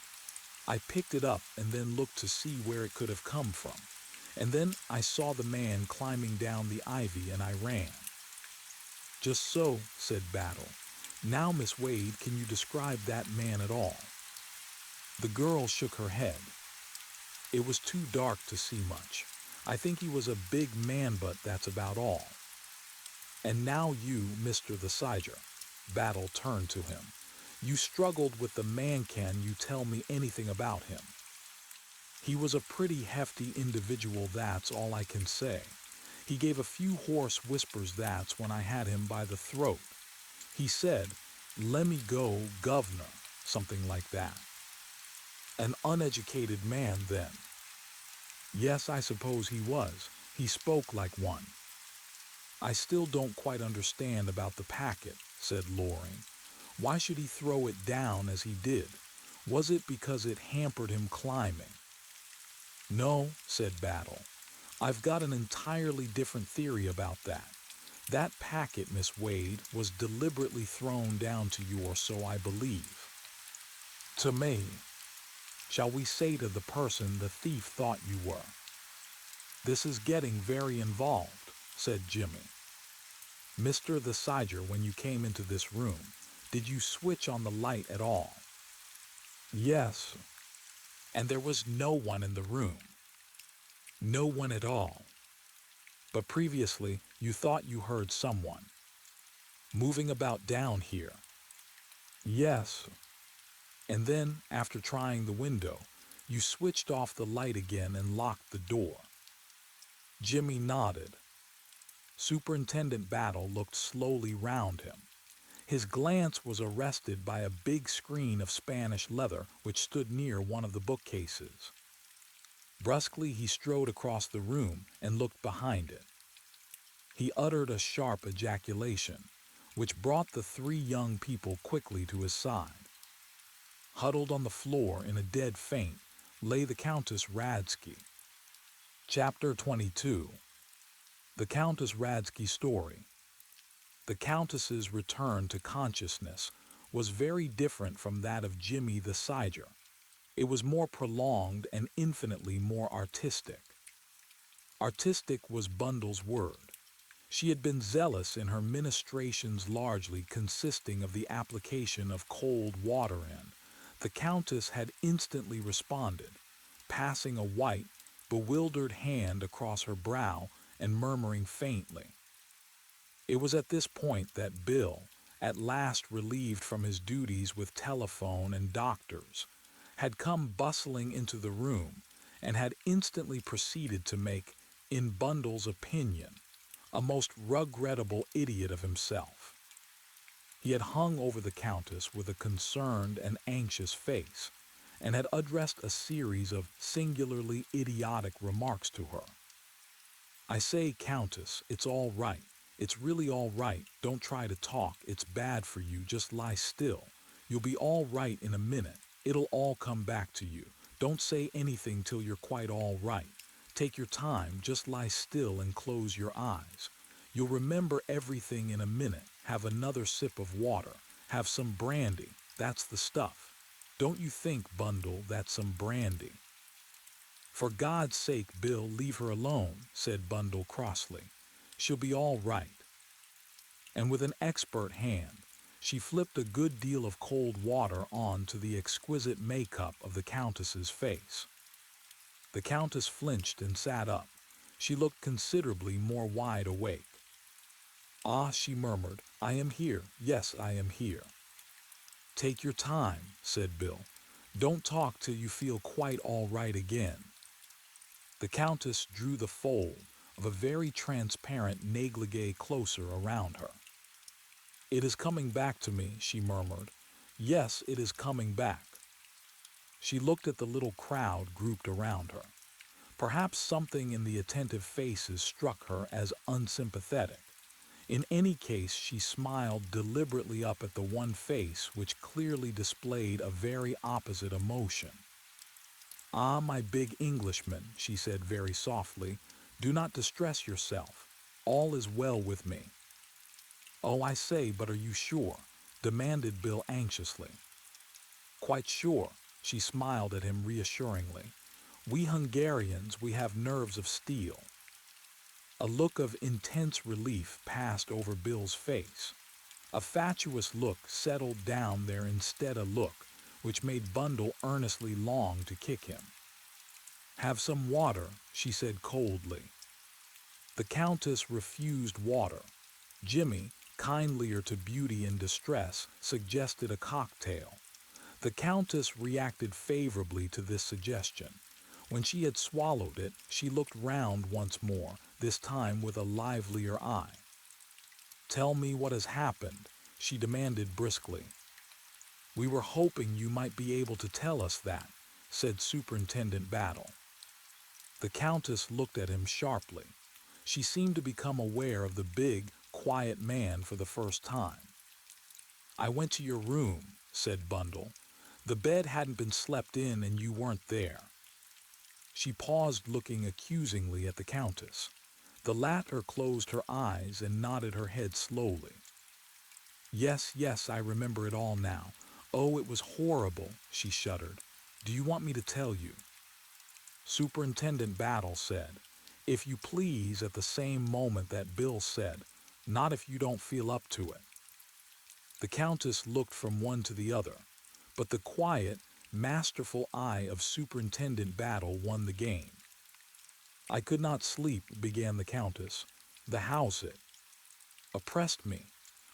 I picked it up and then looked to see where it could have come from. And then I saw the man climbing down the ivy and I ran." "Just so," said Battle. "Now, Miss Wade, can you describe that man at all?" The girl shook her head. "It was too dark to see much. I think he was a big man, but that's about all." "And now you, Mr. the Siger," Battle turned to him. "You struggled with the man. Can you tell me anything about him?" "He was a pretty hefty individual, that's all I can say. He gave a few hoarse whispers, that's when I had him by the throat. He said, 'Lemme go, governor,' something like that." "An uneducated man, then?" "Yes, I suppose he was. He spoke like one." "I still don't quite understand about the packet," said Loring. "Why should he throw it down as he did? Was it because it hampered him climbing?" "No," said Battle. "I've got an entirely different theory about that. That packet, Miss Wade, was deliberately thrown down to you, or so I believe." "To me? Shall we say to the person the thief thought you were?" "This is getting very involved," said Jimmy. "Mr. the Siger, when you came into this room, did you switch on the light at all?" "Yes." "And there was no one in the room?" "No one at all." "But previously you thought you heard someone moving about down here?" "Yes." "And then, after trying the window, you switched off the light again and locked the door?" Jimmy nodded. Superintendent Battle looked slowly round him. His glance was arrested by a big screen of Spanish leather which stood near one of the bookcases. Brusquely he strode across the room and looked behind it. He uttered a sharp ejaculation, which brought the three young people quickly to his side. Huddled on the floor in a dead faint lay the Countess Radsky. Chapter 22. The Countess Radsky Story. The Countess's return to consciousness was very different from that of Jimmy the Siger. It was more prolonged and infinitely more artistic. Artistic was Bundle's word. She had been zealous in her ministrations, largely consisting of the application of cold water in. The Countess had instantly responded, passing a white, bewildered hand across her brow and murmuring faintly. It was at this point that Bill, at last relieved from his duties with telephone and doctors, had come bustling into the room and had instantly proceeded to make, in Bundle's opinion, a most regrettable idiot of himself. He had hung over the Countess with a concerned and anxious face, and had addressed a series of singularly idiotic remarks to her. "I say, Countess, it's all right. It's really all right. Don't try to talk. It's bad for you. Just lie still. You'll be all right in a minute. It'll all come back to you. Don't say anything till you're quite all right. Take your time. Just lie still and close your eyes. You'll remember everything in a minute. Have another sip of water. Have some brandy. That's the stuff. Don't you think, Bundle, that's some brandy?" "For God's sake, Bill, leave her alone," said Bundle crossly. "She'll be all right." And with an expert hand, she flipped a good deal of cold water on to the exquisite makeup of the Countess's face. The Countess flinched and sat up. She looked considerably more wide awake. "Ah," she murmured, "I am here. Yes, I am here." "Take your time," said Bill. "Don't talk till you feel quite all right again." The Countess drew the fold of a very transparent negligee closer around her. "It is coming back to me," she murmured. "Yes, it is coming back." She looked at the little crowd grouped around her. Perhaps something in the attentive faces struck her as unsympathetic. In any case, she smiled deliberately up at the one face which clearly displayed a very opposite emotion. "Ah, my big Englishman," she said very softly, "do not distress yourself. All is well with me." "Oh, I say, but are you sure?" demanded Bill anxiously. "Quite sure." She smiled at him reassuringly. "We Hungarians, we have nerves of steel." A look of intense relief passed over Bill's face. A fatuous look settled down there instead a look which made Bundle earnestly long to kick him. "Have some water," she said coldly. The Countess refused water. Jimmy, kindlier to beauty in distress, suggested a cocktail. The Countess reacted favorably to this suggestion. When she had swallowed it, she looked round once more, this time with a livelier eye. "Tell me what has happened," she demanded briskly. "We were hoping you might be able to tell us that," said Superintendent Battle. The Countess looked at him sharply. She seemed to become aware of the big, quiet man for the first time. "I went to your room," said Bundle. "The bed hadn't been slept in and you weren't there." She paused, looking accusingly at the Countess. The latter closed her eyes and nodded her head slowly. "Yes, yes, I remember it all now. Oh, it was horrible," she shuddered. "Do you want me to tell you?" Superintendent Battle said, "If you please," at the same moment that Bill said, "Not if you don't feel up to it." The Countess looked from one to the other, but the quiet, masterful eye of Superintendent Battle won the game. "I could not sleep," began the Countess. "The house it oppressed me.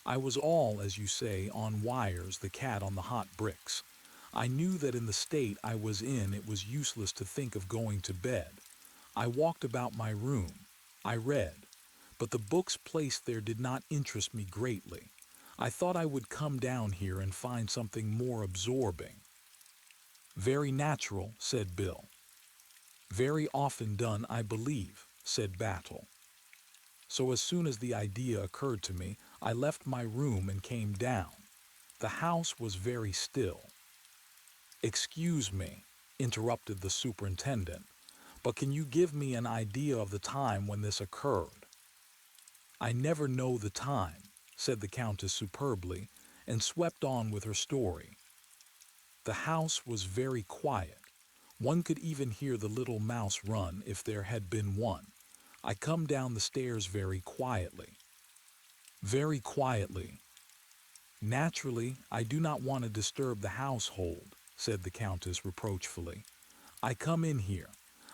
I was all, as you say, on wires, the cat on the hot bricks. I knew that in the state I was in it was useless to think of going to bed. I walked about my room. I read. But the books placed there did not interest me greatly. I thought I would come down here and find something more absorbing." "Very natural," said Bill. "Very often done, I believe," said Battle. "So as soon as the idea occurred to me, I left my room and came down. The house was very still." "Excuse me," interrupted the superintendent, "but can you give me an idea of the time when this occurred?" "I never know the time," said the Countess superbly, and swept on with her story. "The house was very quiet. One could even hear the little mouse run if there had been one. I come down the stairs very quietly." "Very quietly." "Naturally, I do not want to disturb the household," said the Countess reproachfully. "I come in here.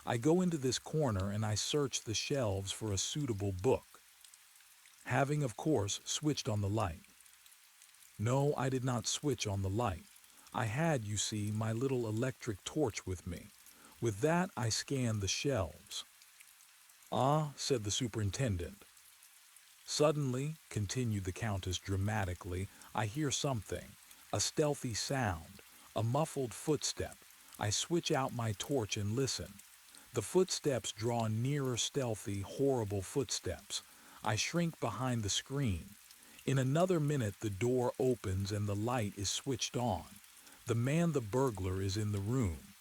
I go into this corner and I search the shelves for a suitable book, having, of course, switched on the light." "No, I did not switch on the light. I had, you see, my little electric torch with me. With that I scanned the shelves." "Ah," said the superintendent. "Suddenly," continued the Countess dramatically, "I hear something, a stealthy sound, a muffled footstep. I switch out my torch and listen. The footsteps draw nearer, stealthy, horrible footsteps. I shrink behind the screen. In another minute the door opens and the light is switched on. The man, the burglar, is in the room."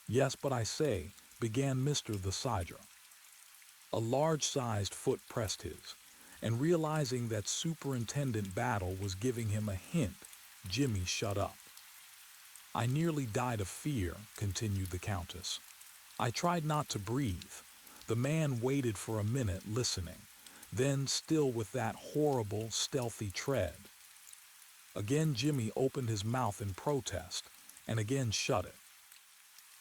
"Yes, but I say," began Mr. the Sidra. A large-sized foot pressed his, and realizing that Superintendent Battle was giving him a hint, Jimmy shut up. "I nearly died of fear," continued the Countess. "I tried not to breathe. The man waited for a minute, listening. Then, still with that horrible, stealthy tread. Again Jimmy opened his mouth in protest, and again shut it.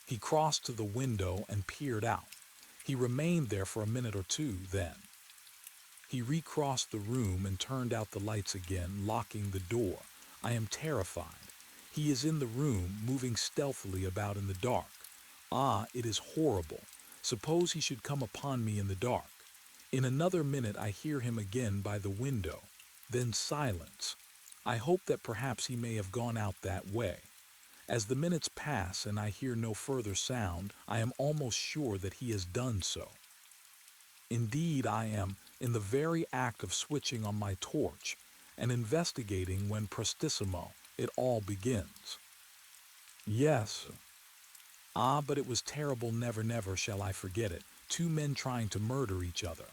He crossed to the window and peered out. He remained there for a minute or two, then. He recrossed the room and turned out the lights again, locking the door. I am terrified. He is in the room, moving stealthily about in the dark. Ah, it is horrible. Suppose he should come upon me in the dark. In another minute I hear him again by the window. Then silence. I hope that perhaps he may have gone out that way. As the minutes pass and I hear no further sound, I am almost sure that he has done so. Indeed, I am in the very act of switching on my torch and investigating when prestissimo it all begins. Yes. Ah, but it was terrible, never, never shall I forget it. Two men trying to murder each other.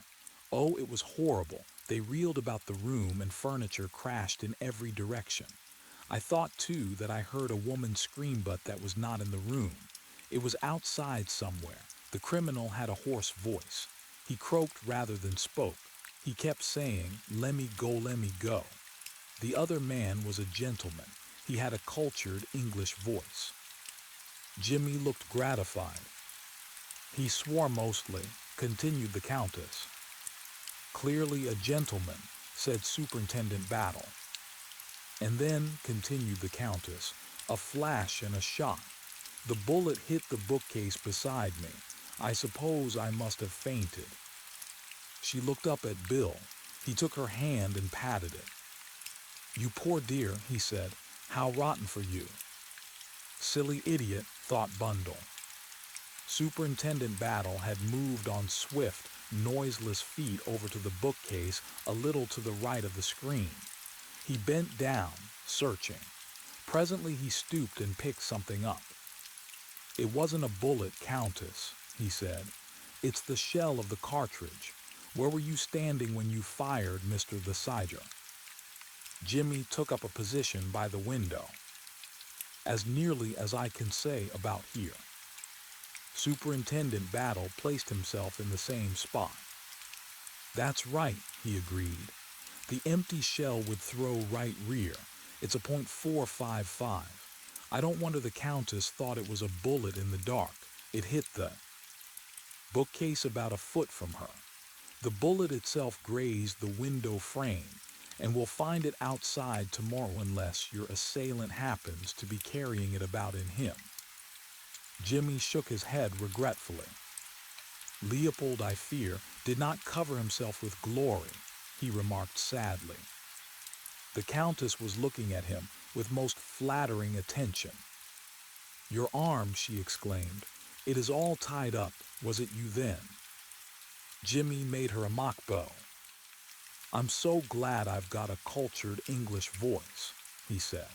Oh, it was horrible. They reeled about the room and furniture crashed in every direction. I thought, too, that I heard a woman scream, but that was not in the room. It was outside somewhere. The criminal had a hoarse voice. He croaked rather than spoke. He kept saying, "Let me go, let me go." The other man was a gentleman. He had a cultured English voice. Jimmy looked gratified. He swore mostly, continued the Countess. Clearly a gentleman, said Superintendent Battle. And then, continued the Countess, a flash and a shot. The bullet hit the bookcase beside me. I suppose I must have fainted. She looked up at Bill. He took her hand and patted it. "You poor dear," he said. "How rotten for you." Silly idiot, thought Bundle. Superintendent Battle had moved on swift, noiseless feet over to the bookcase a little to the right of the screen. He bent down, searching. Presently he stooped and picked something up. "It wasn't a bullet, Countess," he said. "It's the shell of the cartridge. Where were you standing when you fired, Mr. the Siger?" Jimmy took up a position by the window. "As nearly as I can say about here." Superintendent Battle placed himself in the same spot. "That's right," he agreed. "The empty shell would throw right rear. It's a .455. I don't wonder the Countess thought it was a bullet in the dark. It hit the bookcase about a foot from her. The bullet itself grazed the window frame, and we'll find it outside tomorrow unless your assailant happens to be carrying it about in him." Jimmy shook his head regretfully. "Leopold, I fear, did not cover himself with glory," he remarked sadly. The Countess was looking at him with most flattering attention. "Your arm," she exclaimed. "It is all tied up. Was it you then?" Jimmy made her a mock bow. "I'm so glad I've got a cultured English voice," he said.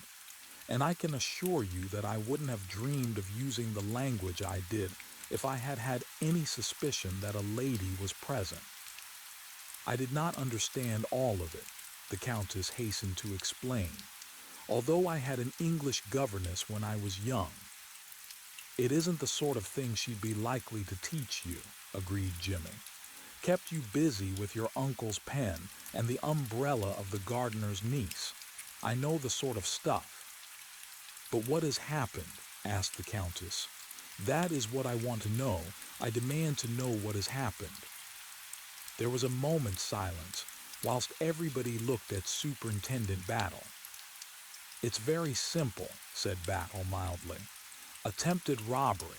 "And I can assure you that I wouldn't have dreamed of using the language I did if I had had any suspicion that a lady was present." "I did not understand all of it," the Countess hastened to explain, "although I had an English governess when I was young." "It isn't the sort of thing she'd be likely to teach you," agreed Jimmy. "Kept you busy with your uncle's pen and the umbrella of the gardener's niece. I know the sort of stuff." "But what has happened?" asked the Countess. "That is what I want to know. I demand to know what has happened." There was a moment's silence, whilst everybody looked at Superintendent Battle. "It's very simple," said Battle mildly. "Attempted robbery.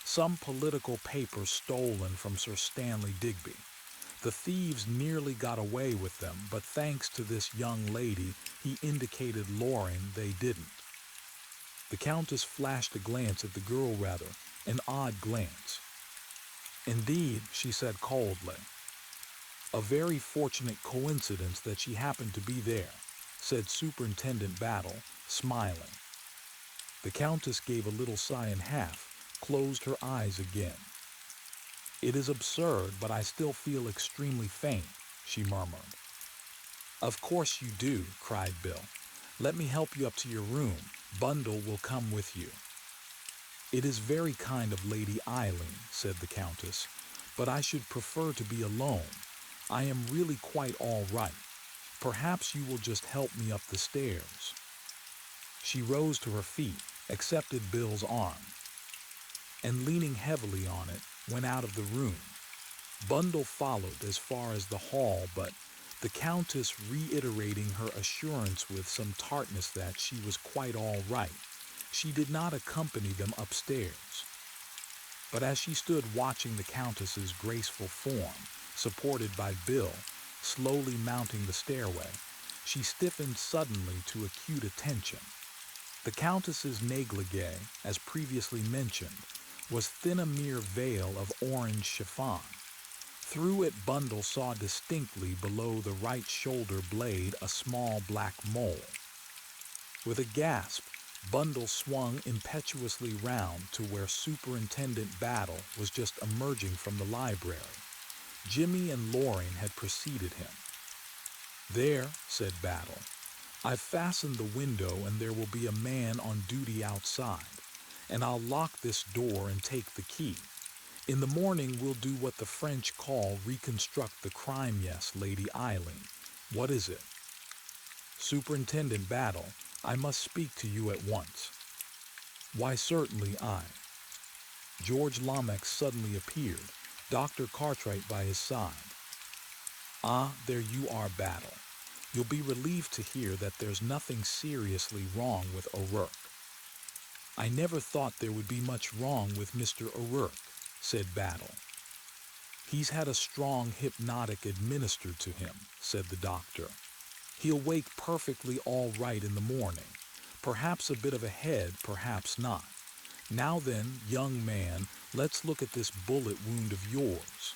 Some political papers stolen from Sir Stanley Digby. The thieves nearly got away with them, but thanks to this young lady, he indicated Loring, they didn't." The Countess flashed a glance at the girl, rather an odd glance. "Indeed," she said coldly. "A very fortunate coincidence that she happened to be there," said Superintendent Battle, smiling. The Countess gave a little sigh and closed her eyes again. "It is absurd, but I still feel extremely faint," she murmured. "Of course you do," cried Bill. "Let me help you up to your room. Bundle will come with you." "It is very kind of Lady Eileen," said the Countess, "but I should prefer to be alone. I am really quite all right. Perhaps you will just help me up the stairs." She rose to her feet, accepted Bill's arm. and leaning heavily on it, went out of the room. Bundle followed as far as the hall, but the Countess, reiterating her assurance with some tartness that she was quite all right, she did not accompany them upstairs. But as she stood watching the Countess's graceful form, supported by Bill, slowly mounting the stairway, she stiffened suddenly to acute attention. The Countess's negligee, as previously mentioned, was thin a mere veil of orange chiffon. Through it Bundle saw distinctly below the right shoulder blade a small black mole. With a gasp, Bundle swung impetuously round to where Superintendent Battle was just emerging from the library. Jimmy and Loring had preceded him. "There," said Battle. "I've fastened the window and there will be a man on duty outside, and I'll lock this door and take the key. In the morning we'll do what the French call reconstruct the crime. Yes, Lady Eileen. What is it?" "Superintendent Battle, I must speak to you at once." "Why, certainly, George Lomax suddenly appeared, Dr. Cartwright by his side. "Ah, there you are, Battle. You'll be relieved to hear that there's nothing seriously wrong with O'Rourke." "I never thought there would be much wrong with Mr. O'Rourke," said Battle. "He's had a strong hypnotic administered to him," said the doctor. "He'll wake perfectly all right in the morning. Perhaps a bit of a head, perhaps not. Now then, young man, let's look at this bullet wound of yours."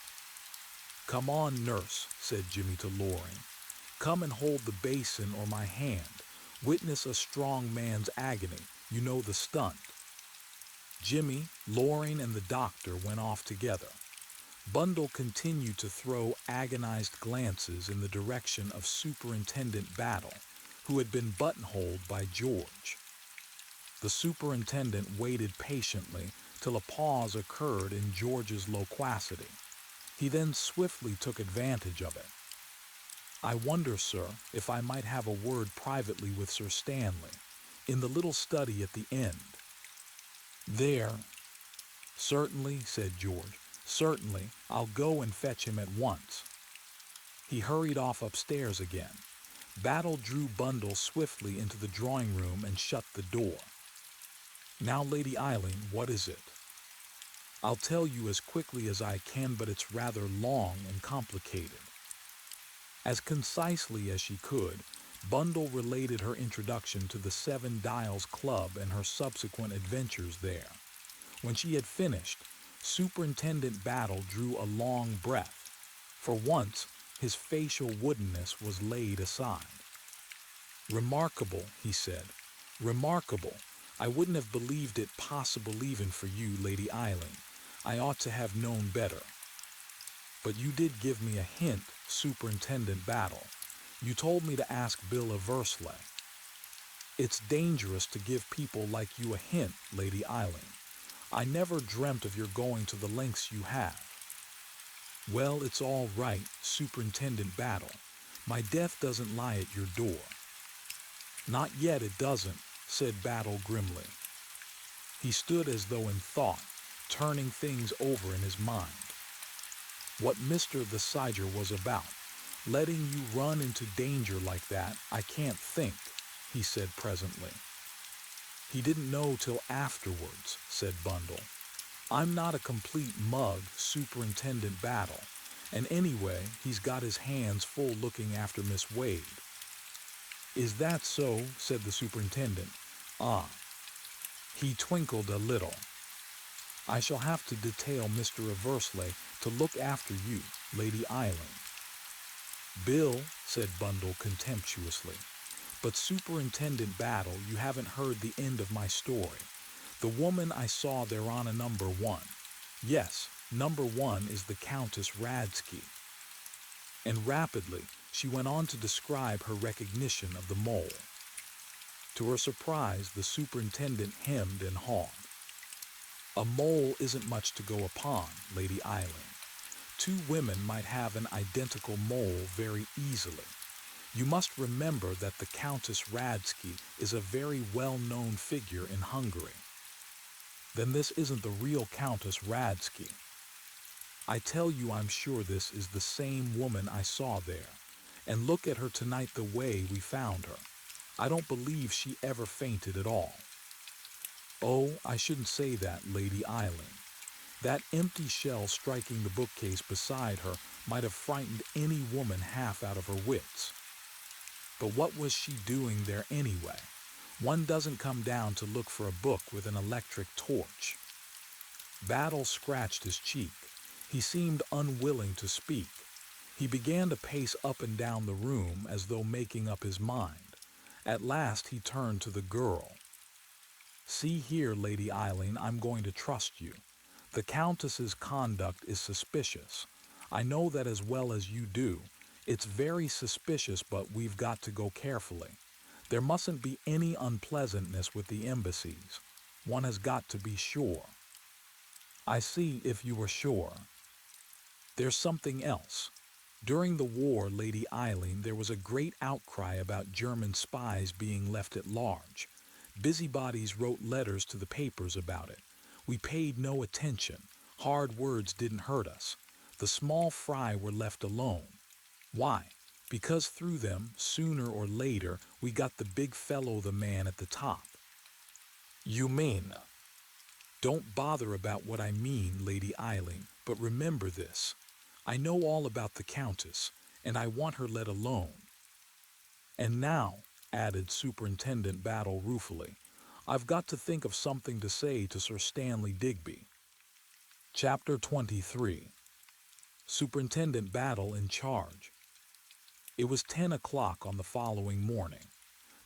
"Come on, nurse," said Jimmy to Loring. "Come and hold the basin or my hand. Witness a strong man's agony. You know the stunt." Jimmy, Loring, and the doctor went off together. Bundle continued to throw agonized glances in the direction of Superintendent Battle, who had been buttonholed by George. The superintendent waited patiently till a pause occurred in George's loquacity. He then swiftly took advantage of it. "I wonder, sir, if I might have a word privately with Sir Stanley, in the little study at the end." "There." "Certainly," said George. "Certainly, I'll go and fetch him at once." He hurried off upstairs again. Battle drew Bundle swiftly into the drawing room and shut the door. "Now, Lady Eileen, what is it?" "I'll tell you as quickly as I can, but it's rather long and complicated." As concisely as she could, Bundle related her introduction to the Seven Dials Club and her subsequent adventures there. When she had finished, Superintendent Battle drew a long breath. For once, his facial woodenness was laid aside. "Remarkable," he said. "Remarkable. I wouldn't have believed it possible even for you, Lady Eileen. I ought to have known better." "But you did give me a hint, Superintendent Battle. You told me to ask Bill Eversley." "It's dangerous to give people like you a hint, Lady Eileen. I never dreamt of your going to the lengths you have." "Well, it's all right, Superintendent Battle. My death doesn't lie at your door." "Not yet it doesn't," said Battle grimly. He stood as though in thought, turning things over in his mind. "What Mr. the Siger was about, letting you run into danger like that, I can't think," he said presently. "He didn't know till afterwards," said Bundle. "I'm not a complete mug, Superintendent Battle, and anyway, he's got his hands full looking after Miss Wade." "Is that so?" said the superintendent. "Ah." He twinkled a little. "I shall have to detail Mr. Eversley to look after you, Lady Eileen." "Bill," said Bundle contemptuously. "But Superintendent Battle, you haven't heard the end of my story. The woman I saw there on a number 1. Yes, number 1 is the Countess Radsky." And rapidly, she went on to describe her recognition of the mole. To her surprise, the superintendent hemmed and hawed. "A mole isn't much to go upon, Lady Eileen. 2 women might have an identical mole very easily. You must remember that the Countess Radsky is a very well-known figure in Hungary." Then this isn't the real Countess Radsky. I tell you, I'm sure this is the same woman I saw there. And look at her tonight, the way we found her. I don't believe she ever fainted at all. Oh, I shouldn't say that, Lady Eileen. That empty shell striking the bookcase beside her might have frightened any woman half out of her wits. But what was she doing there anyway? One doesn't come down to look for a book with an electric torch. Battle scratched his cheek. He seemed unwilling to speak. He began to pace up and down the room as though making up his mind. At last he turned to the girl. See here, Lady Eileen, I'm going to trust you. The Countess's conduct is suspicious. I know that as well as you do. It's very suspicious, but we've got to go carefully. There mustn't be any unpleasantness with the embassies. One has got to be sure. I see, if you were sure. There's something else. During the war, Lady Eileen, there was a great outcry about German spies being left at large. Busybodies wrote letters to the papers about it. We paid no attention. Hard words didn't hurt us. The small fry were left alone. Why? Because through them, sooner or later, we got the big fellow, the man at the top. You mean? Don't bother about what I mean, Lady Eileen, but remember this. I know all about the Countess, and I want her let alone. And now, added Superintendent Battle ruefully, I've got to think of something to say to Sir Stanley Digby. Chapter 23. Superintendent Battle in charge. It was 10 o'clock on the following morning.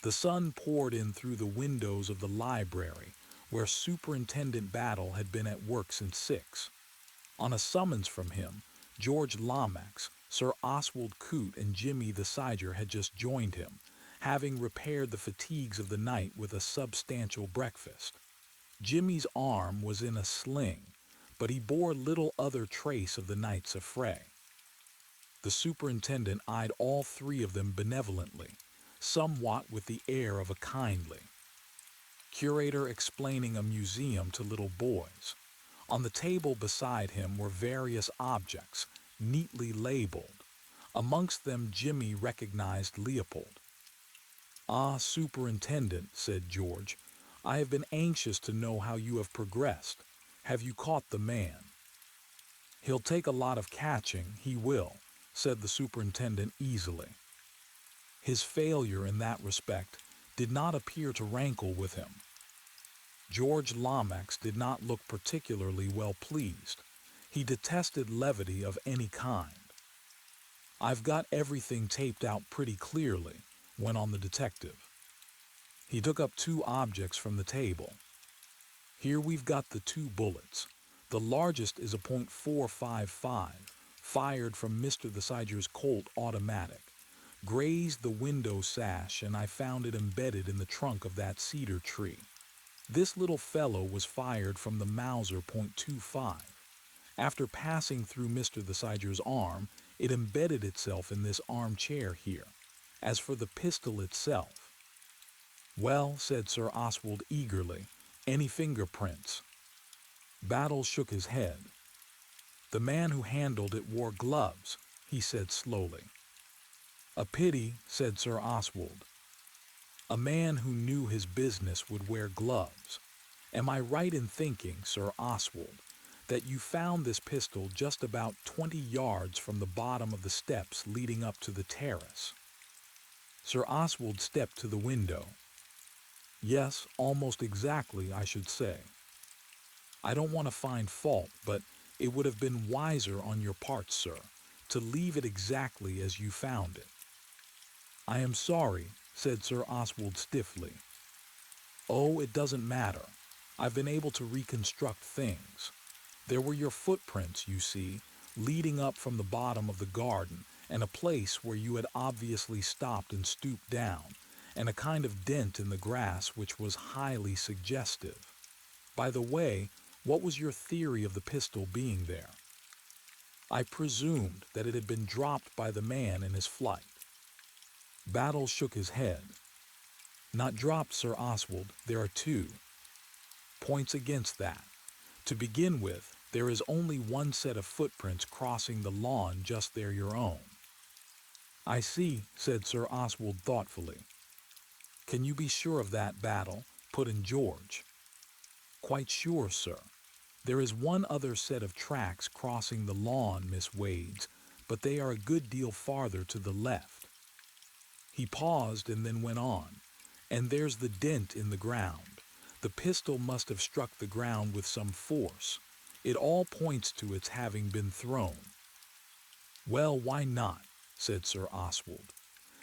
The sun poured in through the windows of the library, where Superintendent Battle had been at work since 6. On a summons from him, George Lomax, Sir Oswald Coote, and Jimmy the Sider had just joined him, having repaired the fatigues of the night with a substantial breakfast. Jimmy's arm was in a sling, but he bore little other trace of the night's affray. The superintendent eyed all three of them benevolently, somewhat with the air of a kindly curator explaining a museum to little boys. On the table beside him were various objects, neatly labeled. Amongst them Jimmy recognized Leopold. "Ah, Superintendent," said George, "I have been anxious to know how you have progressed. Have you caught the man?" "He'll take a lot of catching, he will," said the superintendent easily. His failure in that respect did not appear to rankle with him. George Lomax did not look particularly well pleased. He detested levity of any kind. "I've got everything taped out pretty clearly," went on the detective. He took up 2 objects from the table. "Here we've got the 2 bullets. The largest is a .455, fired from Mr. the Sider's Colt automatic. Grazed the window sash, and I found it embedded in the trunk of that cedar tree. This little fellow was fired from the Mauser .25. After passing through Mr. the Sider's arm, it embedded itself in this armchair here. As for the pistol itself—" "Well," said Sir Oswald eagerly, "any fingerprints?" Battle shook his head. "The man who handled it wore gloves," he said slowly. "A pity," said Sir Oswald. "A man who knew his business would wear gloves. Am I right in thinking, Sir Oswald, that you found this pistol just about 20 yards from the bottom of the steps leading up to the terrace?" Sir Oswald stepped to the window. "Yes, almost exactly, I should say. I don't want to find fault, but it would have been wiser on your part, sir, to leave it exactly as you found it." "I am sorry," said Sir Oswald stiffly. "Oh, it doesn't matter. I've been able to reconstruct things. There were your footprints, you see, leading up from the bottom of the garden, and a place where you had obviously stopped and stooped down, and a kind of dent in the grass which was highly suggestive. By the way, what was your theory of the pistol being there?" "I presumed that it had been dropped by the man in his flight." Battle shook his head. "Not dropped, Sir Oswald. There are 2. points against that. To begin with, there is only one set of footprints crossing the lawn, just they're your own. I see, said Sir Oswald thoughtfully. Can you be sure of that, Battle? Put in George. Quite sure, sir. There is one other set of tracks crossing the lawn, Miss Wades, but they are a good deal farther to the left. He paused and then went on. And there's the dent in the ground. The pistol must have struck the ground with some force. It all points to its having been thrown. Well, why not? Said Sir Oswald.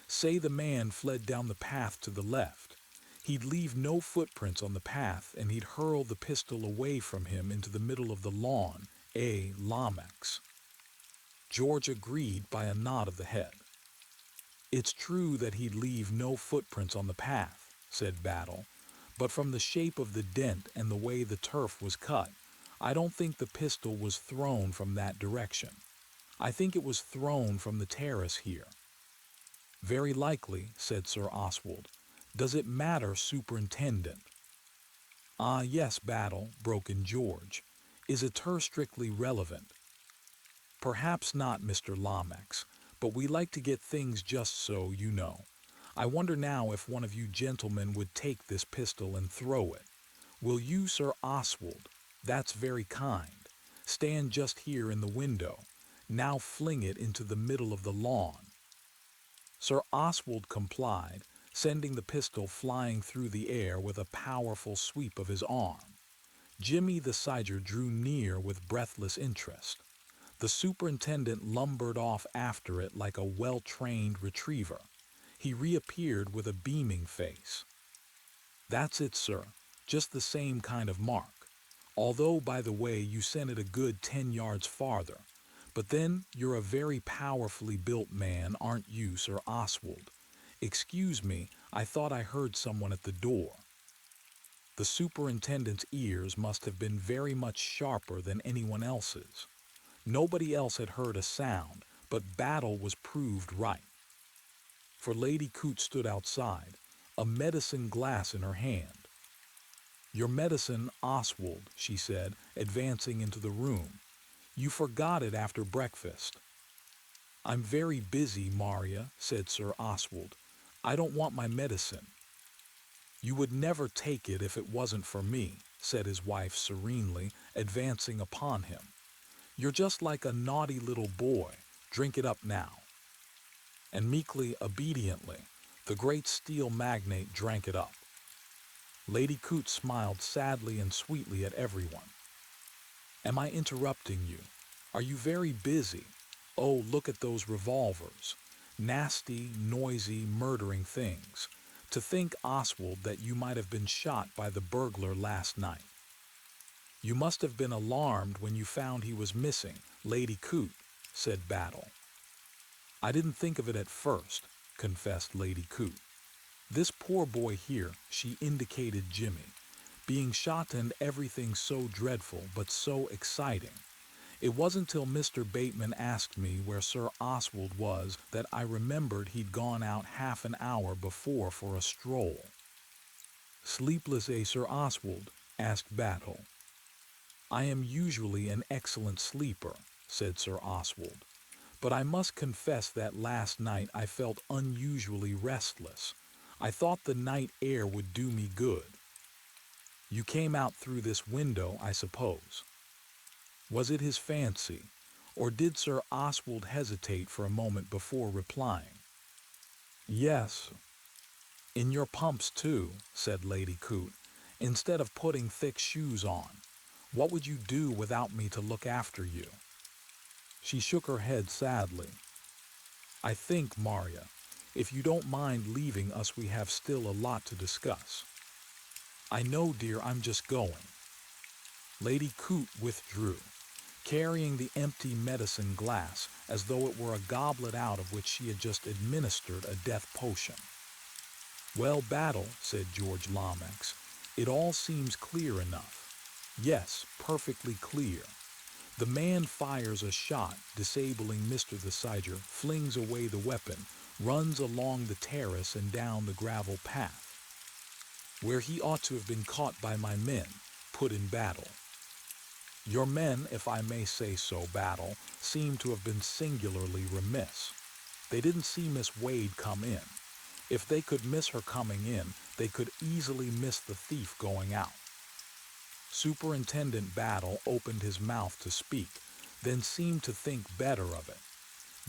Say the man fled down the path to the left. He'd leave no footprints on the path, and he'd hurl the pistol away from him into the middle of the lawn, Lomax. George agreed by a nod of the head. It's true that he'd leave no footprints on the path, said Battle, but from the shape of the dent and the way the turf was cut, I don't think the pistol was thrown from that direction. I think it was thrown from the terrace here. Very likely, said Sir Oswald. Does it matter, Superintendent? Ah, yes, Battle, broke in George. Is a turf strictly relevant? Perhaps not, Mr. Lomax, but we like to get things just so, you know. I wonder now if one of you gentlemen would take this pistol and throw it. Will you, Sir Oswald? That's very kind. Stand just here in the window. Now fling it into the middle of the lawn. Sir Oswald complied, sending the pistol flying through the air with a powerful sweep of his arm. Jimmy the Siger drew near with breathless interest. The superintendent lumbered off after it like a well-trained retriever. He reappeared with a beaming face. That's it, sir. Just the same kind of mark. Although, by the way, you sent it a good 10 yards farther. But then, you're a very powerfully built man, aren't you, Sir Oswald? Excuse me, I thought I heard someone at the door. The superintendent's ears must have been very much sharper than anyone else's. Nobody else had heard a sound, but Battle was proved right. For Lady Coote stood outside, a medicine glass in her hand. Your medicine, Oswald, she said, advancing into the room. You forgot it after breakfast. I'm very busy, Maria, said Sir Oswald. I don't want my medicine. You would never take it if it wasn't for me, said his wife serenely, advancing upon him. You're just like a naughty little boy. Drink it up now. And meekly, obediently, the great steel magnate drank it up. Lady Coote smiled sadly and sweetly at everyone. Am I interrupting you? Are you very busy? Oh, look at those revolvers. Nasty, noisy, murdering things. To think, Oswald, that you might have been shot by the burglar last night. You must have been alarmed when you found he was missing, Lady Coote, said Battle. I didn't think of it at first, confessed Lady Coote. This poor boy here, she indicated Jimmy, being shot and everything so dreadful but so exciting. It wasn't till Mr. Bateman asked me where Sir Oswald was that I remembered he'd gone out half an hour before for a stroll. Sleepless, Sir Oswald? Asked Battle. I am usually an excellent sleeper, said Sir Oswald, but I must confess that last night I felt unusually restless. I thought the night air would do me good. You came out through this window, I suppose. Was it his fancy, or did Sir Oswald hesitate for a moment before replying? Yes. In your pumps, too, said Lady Coote, instead of putting thick shoes on. What would you do without me to look after you? She shook her head sadly. I think, Maria, if you don't mind leaving us, we have still a lot to discuss. I know, dear, I'm just going. Lady Coote withdrew, carrying the empty medicine glass as though it were a goblet out of which she had just administered a death potion. Well, Battle, said George Lomax, it all seems clear enough. Yes, perfectly clear. The man fires a shot, disabling Mr. the Siger, flings away the weapon, runs along the terrace and down the gravel path, where he ought to have been caught by my men, put in battle. Your men, if I may say so, Battle, seem to have been singularly remiss. They didn't see Miss Wade come in. If they could miss her coming in, they could easily miss the thief going out. Superintendent Battle opened his mouth to speak, then seemed to think better of it.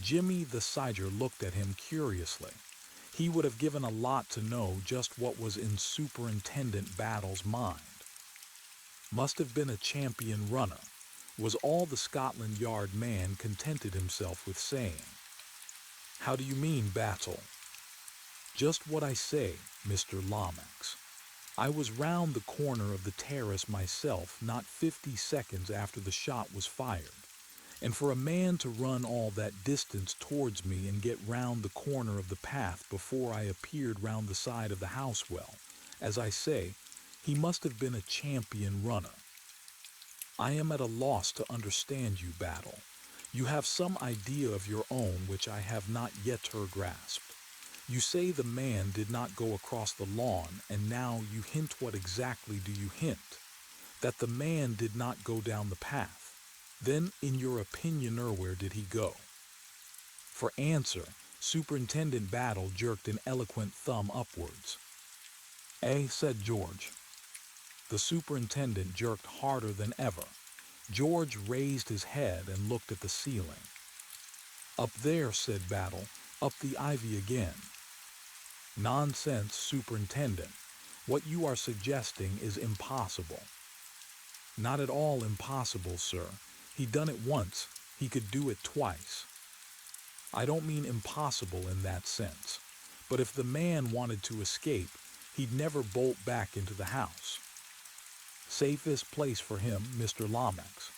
Jimmy the Sider looked at him curiously. He would have given a lot to know just what was in Superintendent Battle's mind. Must have been a champion runner, was all the Scotland Yard man contented himself with saying. How do you mean, Battle? Just what I say, Mr. Lomax. I was round the corner of the terrace myself not 50 seconds after the shot was fired, and for a man to run all that distance towards me and get round the corner of the path before I appeared round the side of the house, well, as I say, he must have been a champion runner. I am at a loss to understand you, Battle. You have some idea of your own which I have not yet grasped. You say the man did not go across the lawn, and now you hint what exactly do you hint? That the man did not go down the path. Then, in your opinion, where did he go? For answer, Superintendent Battle jerked an eloquent thumb upwards. Said George. The superintendent jerked harder than ever. George raised his head and looked at the ceiling. Up there, said Battle, up the ivy again. Nonsense, Superintendent. What you are suggesting is impossible. Not at all impossible, sir. He done it once. He could do it twice. I don't mean impossible in that sense. But if the man wanted to escape, he'd never bolt back into the house. Safest place for him, Mr. Lomax.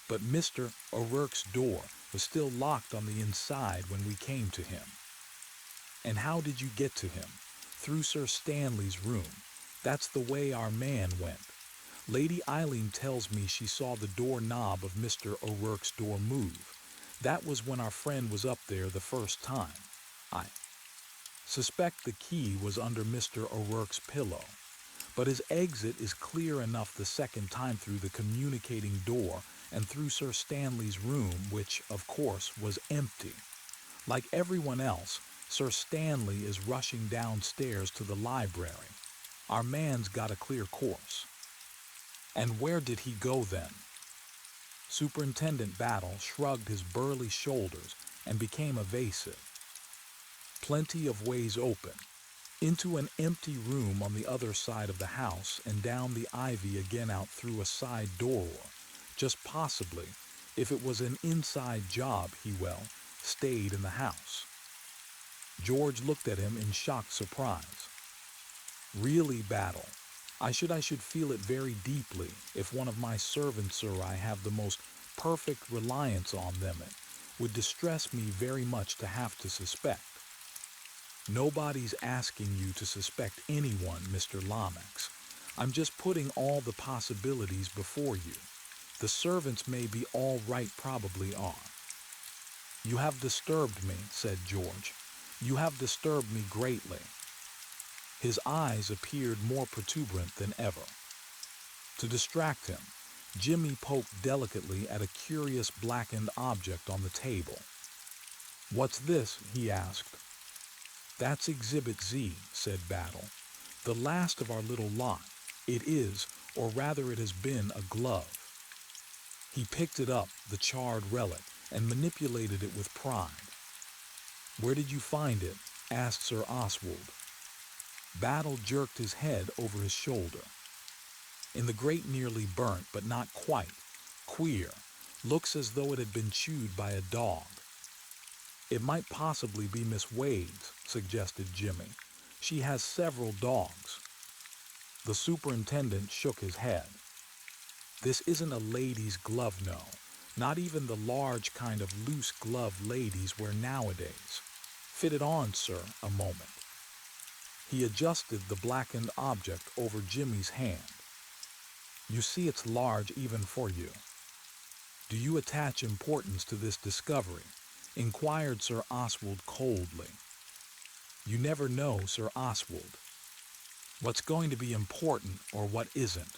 But Mr. O'Rourke's door was still locked on the inside when we came to him. And how did you get to him? Through Sir Stanley's room. That's the way our man went. Lady Eileen tells me she saw the doorknob of Mr. O'Rourke's door move. That was when our friend was up there the first time. I suspect the key was under Mr. O'Rourke's pillow. But his exit is clear enough the second time through the communicating door and through Sir Stanley's room, which, of course, was empty. Like everyone else, Sir Stanley is rushing downstairs to the library. Our man's got a clear course. And where did he go then? Superintendent Battle shrugged his burly shoulders and became evasive. Plenty of ways open. Into an empty room on the other side of the house and down the ivy again out through a side door, just possibly, if it was an inside job, he stayed in the house. George looked at him in shocked surprise. Really, Battle, I should feel it very deeply if one of my servants, sir, I have the most perfect reliance on them. It would distress me very much to have to suspect. Nobody's asking you to suspect anyone, Mr. Lomax. I'm just putting all the possibilities before you. The servants may be all right, probably are. You have disturbed me, said George. You have disturbed me greatly. His eyes appeared more protuberant than ever. To distract him, Jimmy poked delicately at a curious blackened object on the table. What's this? He asked. That's Exhibit Z, said Battle. The last of our little lot. It is, or rather it has been, a glove. He picked it up, the charred relic, and manipulated it with pride. Where did you find it? Asked Sir Oswald. Battle jerked his head over his shoulder. In the grate, nearly burnt, but not quite. Queer. Looks as though it had been chewed by a dog. It might possibly be Miss Wade's, suggested Jimmy. She has several dogs. The superintendent shook his head. This isn't a lady's glove, no. Not even the large kind of loose glove ladies wear nowadays. Fit it on, sir, a moment. He adjusted the blackened object over Jimmy's hand. You see it's large even for you. Do you attach importance to this discovery? Inquired Sir Oswald coldly. You never know, Sir Oswald. What's going to be important or what isn't?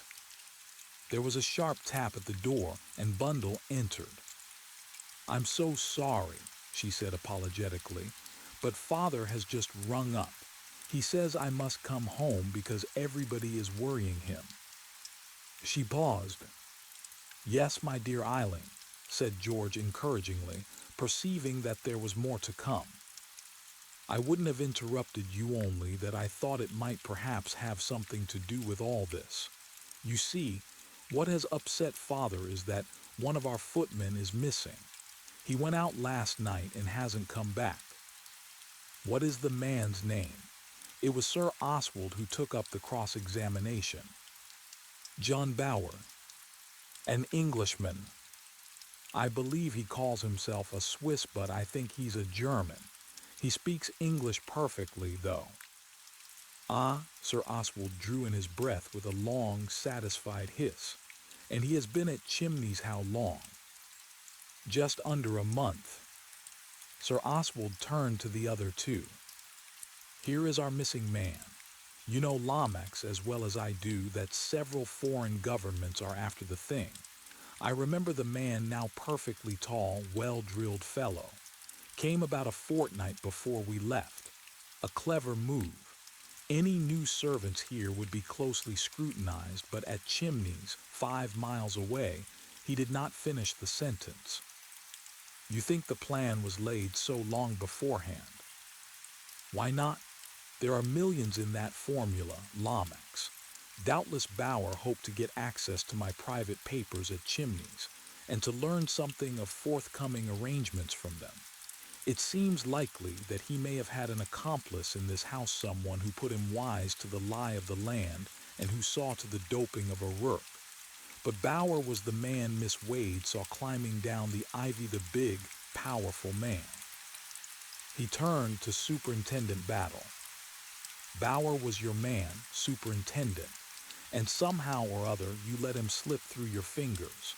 There was a sharp tap at the door, and Bundle entered. "I'm so sorry," she said apologetically, "but Father has just rung up. He says I must come home because everybody is worrying him." She paused. "Yes, my dear Eileen," said George encouragingly, perceiving that there was more to come. "I wouldn't have interrupted you only that I thought it might perhaps have something to do with all this. You see, what has upset Father is that one of our footmen is missing. He went out last night and hasn't come back." "What is the man's name?" It was Sir Oswald who took up the cross-examination. "John Bower. An Englishman. I believe he calls himself a Swiss, but I think he's a German. He speaks English perfectly, though." "Ah," Sir Oswald drew in his breath with a long, satisfied hiss. "And he has been at Chimneys how long?" "Just under a month." Sir Oswald turned to the other two. "Here is our missing man. You know, Lomax, as well as I do, that several foreign governments are after the thing. I remember the man, now perfectly tall, well-drilled fellow. Came about a fortnight before we left. A clever move. Any new servants here would be closely scrutinized, but at Chimneys, 5 miles away, he did not finish the sentence." "You think the plan was laid so long beforehand?" "Why not? There are millions in that formula, Lomax. Doubtless Bower hoped to get access to my private papers at Chimneys, and to learn something of forthcoming arrangements from them. It seems likely that he may have had an accomplice in this house, someone who put him wise to the lie of the land and who saw to the doping of O'Rourke. But Bower was the man Miss Wade saw climbing down the ivy, the big, powerful man." He turned to Superintendent Battle. "Bower was your man, Superintendent, and somehow or other you let him slip through your fingers.